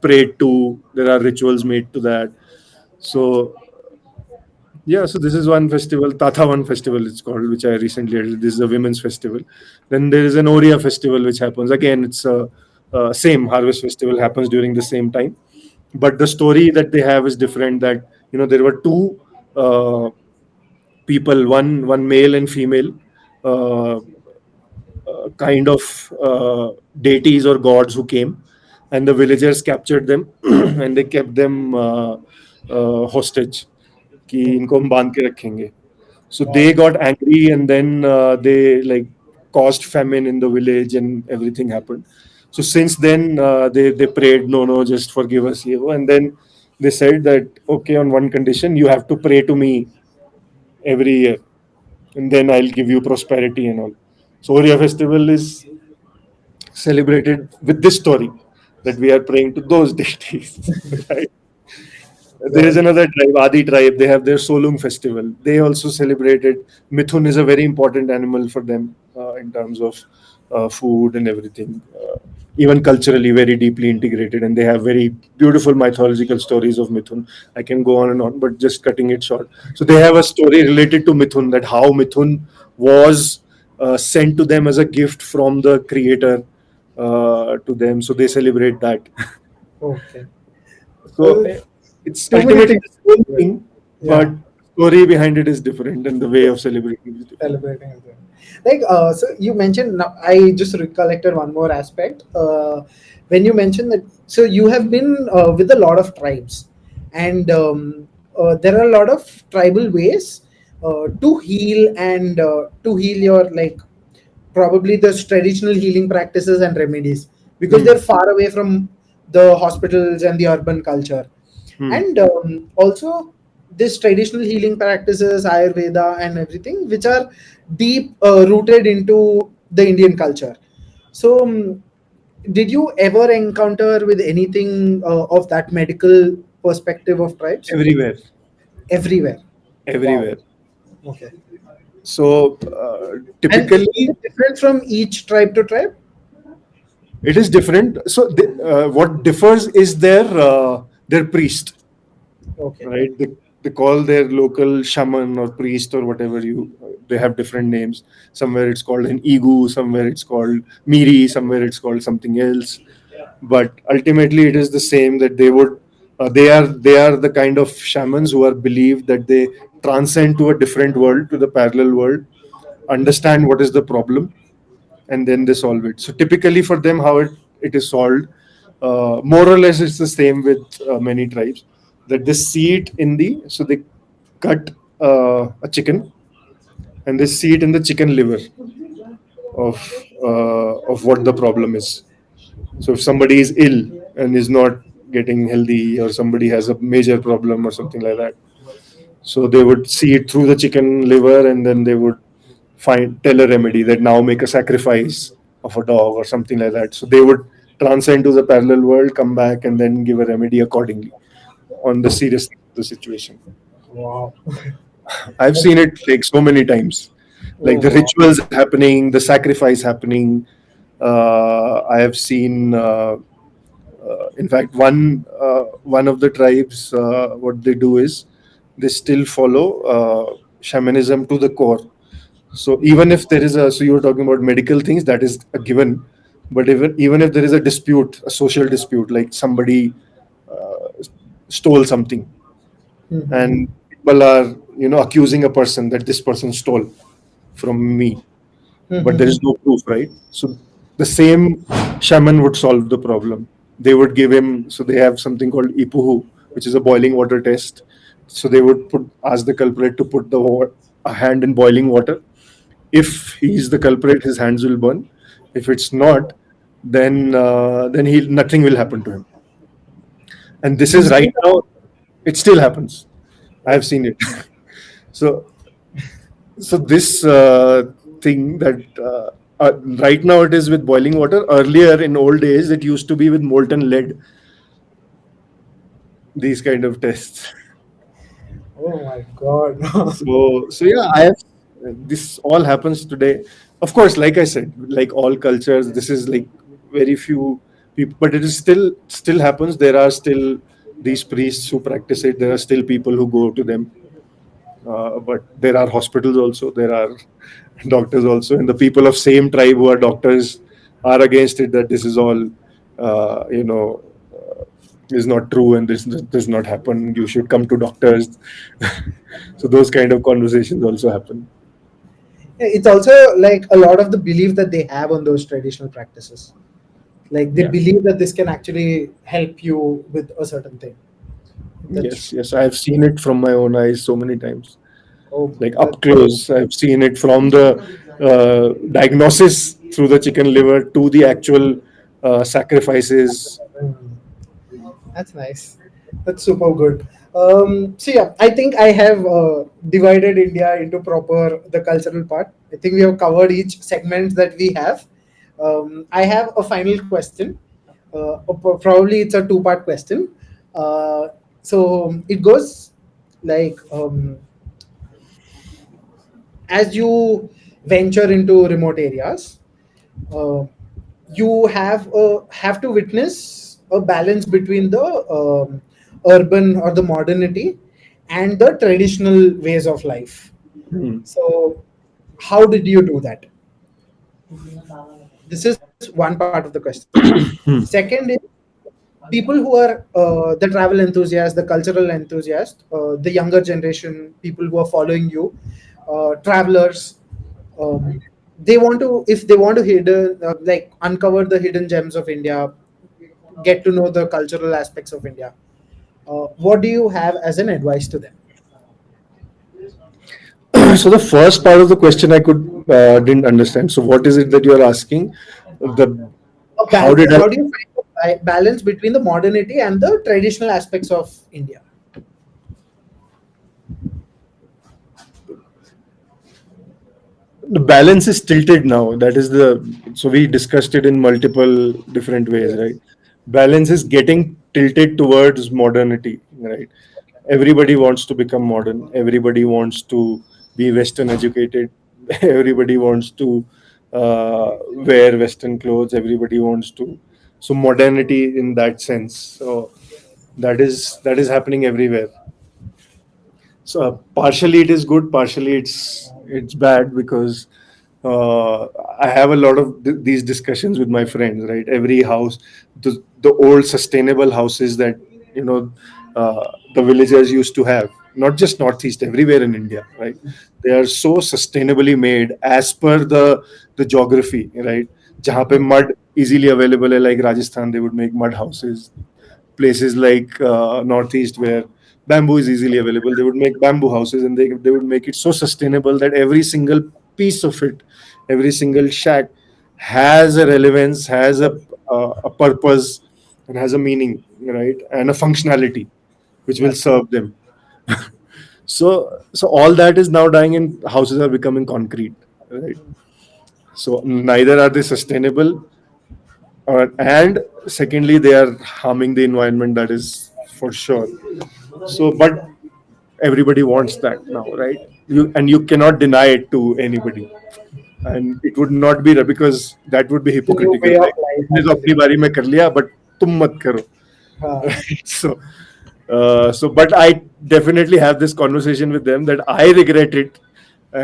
prayed to. There are rituals made to that. So yeah, so this is one festival, Tathavan festival it's called, which I recently attended. This is a women's festival. Then there is an Oriya festival which happens again. It's a same harvest festival, happens during the same time, but the story that they have is different. That there were two uh, people, one male and female, uh, kind of deities or gods who came, and the villagers captured them and they kept them hostage कि इनको हम बांध के रखेंगे. So they Wow. got angry, and then they like caused famine in the village, and everything happened. So since then they prayed, no, no, just forgive us, ye wo. And then they said that okay, on one condition, you have to pray to me every year, and then I'll give you prosperity and all. So Oriya festival is celebrated with this story, that we are praying to those deities, right? There is Wow. another tribe, Adi tribe. They have their Solung festival. They also celebrated. Mithun is a very important animal for them in terms of food and everything. Even culturally, very deeply integrated, and they have very beautiful mythological stories of Mithun. I can go on and on, but just cutting it short. So they have a story related to Mithun, that how Mithun was sent to them as a gift from the creator to them. So they celebrate that. Okay. So Uh, it's Too many ultimately things. the same thing, but Yeah. story behind it is different, and the way of celebrating is different. Celebrating as well. Like so you mentioned, now I just recollected one more aspect when you mentioned that, so you have been with a lot of tribes, and there are a lot of tribal ways to heal, and to heal your, like, probably the traditional healing practices and remedies, because Hmm. they're far away from the hospitals and the urban culture. Hmm. And also this traditional healing practices, ayurveda and everything, which are deep rooted into the Indian culture. So did you ever encounter with anything of that medical perspective of tribes? Everywhere, Everywhere. Wow. everywhere. Okay. So And is typically, it different from each tribe to tribe? it is different. So what differs is their priest, Okay. right? They call their local shaman or priest or whatever you. They have different names. Somewhere it's called an igu, somewhere it's called miri, somewhere it's called something else. But ultimately, it is the same that they would. They are the kind of shamans who are believed that they transcend to a different world, to the parallel world, understand what is the problem, and then they solve it. So typically for them, how it is solved, more or less, it's the same with many tribes. That they see it in the so they cut a chicken and they see it in the chicken liver of what the problem is. So if somebody is ill and is not getting healthy, or somebody has a major problem or something like that, so they would see it through the chicken liver, and then they would find tell a remedy that now make a sacrifice of a dog or something like that. So they would transcend to the parallel world, come back, and then give a remedy accordingly on the seriousness of the situation. Wow. I've seen it like so many times, Oh like the wow. rituals happening, the sacrifice happening. I have seen. In fact, one of the tribes, what they do is they still follow shamanism to the core. So even if there is so you were talking about medical things, that is a given. But even if there is a dispute, a social dispute, like somebody uh, stole something, Mm-hmm. and people are accusing a person that this person stole from me, but there Mm-hmm. is no proof, right? So the same shaman would solve the problem. They would give him, so they have something called ipuhu, which is a boiling water test. So they would ask the culprit to put a hand in boiling water. If he's the culprit, his hands will burn. If it's not, then he nothing will happen to him. And this is Is right it? now. It still happens. I have seen it. So this thing that right now it is with boiling water. Earlier in old days, it used to be with molten lead. These kind of tests. Oh my God. So yeah, I have. This all happens today. Of course, like I said, like all cultures, this is like very few people, but it is still happens. There are still these priests who practice it. There are still people who go to them. But there are hospitals also. There are doctors also, and the people of same tribe who are doctors are against it. That this is all, is not true, and this does not happen. You should come to doctors. So those kind of conversations also happen. It's also like a lot of the belief that they have on those traditional practices. Like they Yeah. believe that this can actually help you with a certain thing. That's Yes. Yes. I have seen it from my own eyes so many times, oh like that. up close. I've seen it from the diagnosis through the chicken liver to the actual sacrifices. Mm. That's nice. That's super good. So yeah, I think I have divided India into proper the cultural part. I think we have covered each segment that we have. I have a final question. Probably it's a two-part question. Uh, so it goes like, as you venture into remote areas, uh, you have to witness a balance between the urban or the modernity and the traditional ways of life. Hmm. So how did you do that? This is one part of the question. Second is, people who are the travel enthusiasts, the cultural enthusiasts, the younger generation, people who are following you, travelers. they want to, if they want to hidden like uncover the hidden gems of India, get to know the cultural aspects of India. What do you have as an advice to them? So the first part of the question I could didn't understand. So what is it that you are asking? The how did I How do you find the balance between the modernity and the traditional aspects of India? the balance is tilted now. That is the so we discussed it in multiple different ways, Yes. right? Balance is getting tilted towards modernity, right? Everybody wants to become modern. Everybody wants to be Western educated. Everybody wants to wear Western clothes. Everybody wants to so modernity in that sense. So that is happening everywhere. So partially it is good, partially it's bad because uh, I have a lot of these discussions with my friends. Right, every house, the old sustainable houses that you know the villagers used to have, not just Northeast, everywhere in India. Right, they are so sustainably made as per the geography. Right, जहाँ पे mud easily available है, like Rajasthan, they would make mud houses. Places like Northeast where bamboo is easily available, they would make bamboo houses, and they would make it so sustainable that every single piece of it, every single shack has a relevance, has a purpose, and has a meaning, right, and a functionality which will Yeah. serve them. So all that is now dying, and houses are becoming concrete, right? So neither are they sustainable, and secondly they are harming the environment, that is for sure. So but everybody wants that now, right? You cannot deny it to anybody, and it would not be right because that would be It's a new hypocritical, way of like life, "तुमने तो actually. अपनी बारी में कर लिया but तुम मत करो." Uh, Right? So but I definitely have this conversation with them that I regret it,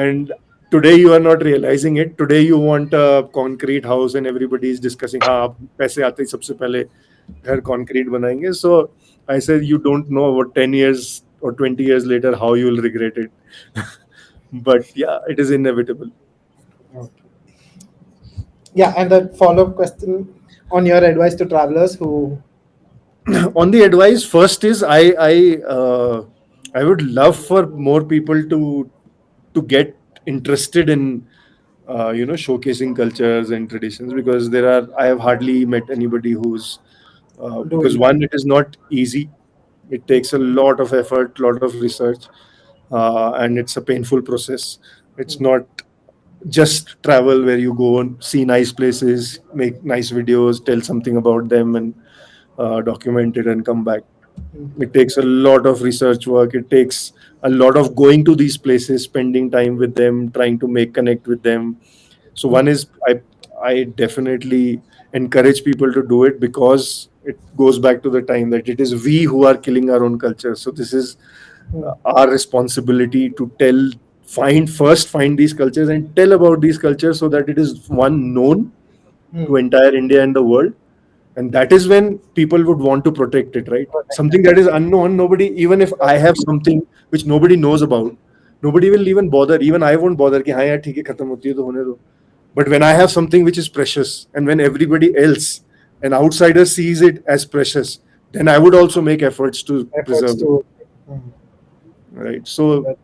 and today you are not realizing it. Today you want a concrete house and everybody is discussing हाँ आप पैसे आते ही सबसे पहले घर concrete बनाएंगे. So I said you don't know what 10 years or 20 years later how you will regret it. But yeah, it is inevitable. yeah, and the follow-up question on your advice to travelers who. On the advice, first is I would love for more people to get interested in showcasing cultures and traditions, because there are I have hardly met anybody who's because Doing that. one, it is not easy. It takes a lot of effort, lot of research, and it's a painful process. It's not just travel where you go and see nice places, make nice videos, tell something about them, and document it and come back. It takes a lot of research work. It takes a lot of going to these places, spending time with them, trying to make connect with them. So one is I definitely encourage people to do it, because it goes back to the time that it is we who are killing our own culture. So this is our responsibility to find these cultures and tell about these cultures, so that it is one known to entire India and the world, and that is when people would want to protect it, right? Something that is unknown, nobody, even if I have something which nobody knows about, nobody will even bother. Even I won't bother कि हाँ यार ठीक है खत्म होती है तो होने दो. But when I have something which is precious, and when everybody else, an outsider, sees it as precious, then I would also make efforts to Efforts preserve it, to. right? So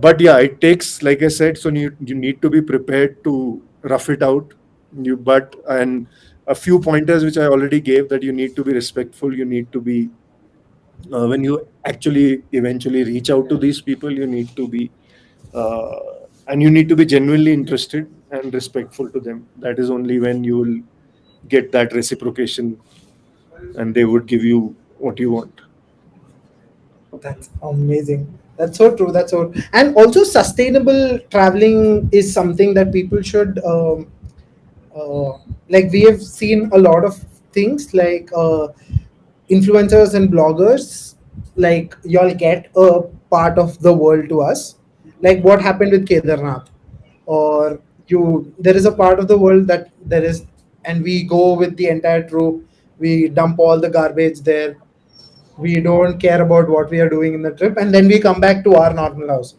but yeah, it takes, like I said, so you need to be prepared to rough it out. And a few pointers which I already gave, that you need to be respectful, you need to be when you actually eventually reach out to these people, you need to be uh, and you need to be genuinely interested and respectful to them. That is only when you will get that reciprocation, and they would give you what you want. That's amazing. That's so true. That's so. And also, sustainable traveling is something that people should. Like we have seen a lot of things like influencers and bloggers. Like y'all get a part of the world to us. Like what happened with Kedarnath, or you. There is a part of the world that there is, and we go with the entire troop. We dump all the garbage there. We don't care about what we are doing in the trip, and then we come back to our normal house.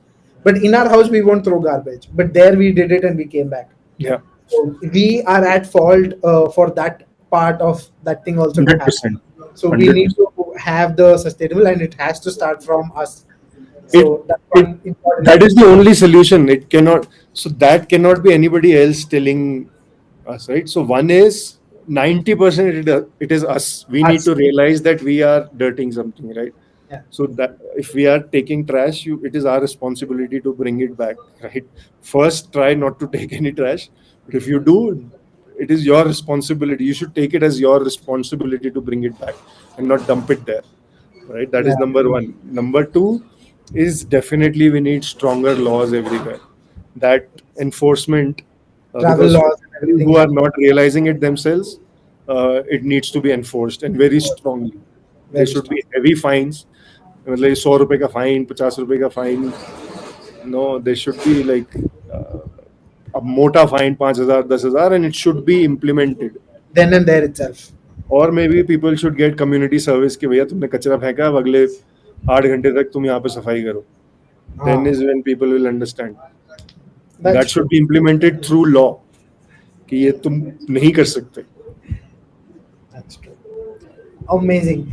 But in our house, we won't throw garbage. But there we did it and we came back. Yeah, So we are at fault for that part of that thing also to happen. 100%. So we need 100%. to have the sustainable, and it has to start from us. It So that's it one important that thing. is the only solution. It cannot, so that cannot be anybody else telling us, right? So one is 90% it is us. We need Us. to realize that we are dirting something, right? Yeah. So that if we are taking trash, it is our responsibility to bring it back, right? First, try not to take any trash, but if you do, it is your responsibility. You should take it as your responsibility to bring it back and not dump it there, right? That is Yeah. number one. Number two is definitely we need stronger laws everywhere. That enforcement, Travel because for laws and people everything. who Yeah. are not realizing it themselves, it needs to be enforced and very strongly. There Very should strong. be heavy fines. मतलब 100 रुपए का fine 50 रुपए का fine no they should be like a मोटा fine 5,000 10,000 and it should be implemented. Then and there itself. और may be people should get community service कि भैया तुमने कचरा फेंका अब अगले 8 घंटे तक तुम यहाँ पे सफाई करो. Then Ah, is when people will understand. that's That should true. be implemented through law कि ये तुम नहीं कर सकते. That's true. Amazing.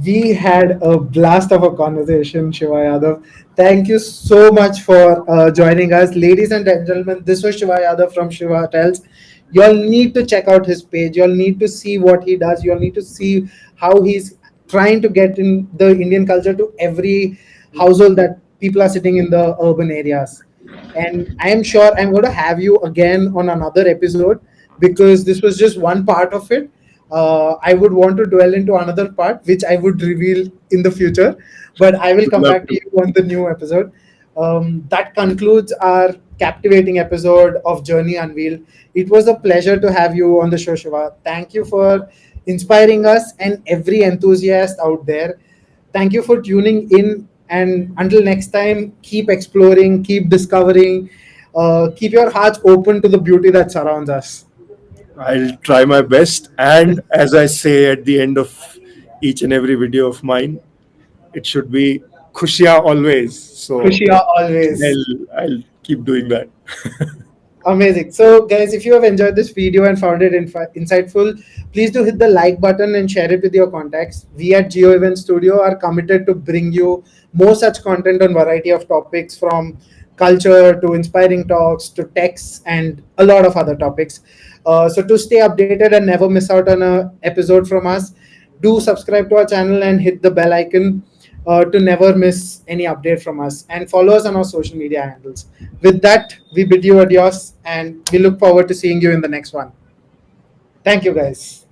We had a blast of a conversation, Shiva Yadav. Thank you so much for joining us. Ladies and gentlemen, this was Shiva Yadav from ShivaTells. You'll need to check out his page. You'll need to see what he does. You'll need to see how he's trying to get in the Indian culture to every household that people are sitting in the urban areas. And I am sure I'm going to have you again on another episode because this was just one part of it. I would want to dwell into another part, which I would reveal in the future, but I will Would come love back to to. you on the new episode. That concludes our captivating episode of Journey Unveiled. It was a pleasure to have you on the show, Shiva. Thank you for inspiring us and every enthusiast out there. Thank you for tuning in. And until next time, keep exploring, keep discovering, keep your hearts open to the beauty that surrounds us. I'll try my best. And as I say at the end of each and every video of mine, it should be khushiya always. So Khushiya always. I'll keep doing that. Amazing. So, guys, if you have enjoyed this video and found it insightful, please do hit the like button and share it with your contacts. We at JioEvents Studio are committed to bring you more such content on variety of topics from culture to inspiring talks to texts and a lot of other topics. So, to stay updated and never miss out on a episode from us, do subscribe to our channel and hit the bell icon to never miss any update from us, and follow us on our social media handles. With that, we bid you adios and we look forward to seeing you in the next one. Thank you, guys.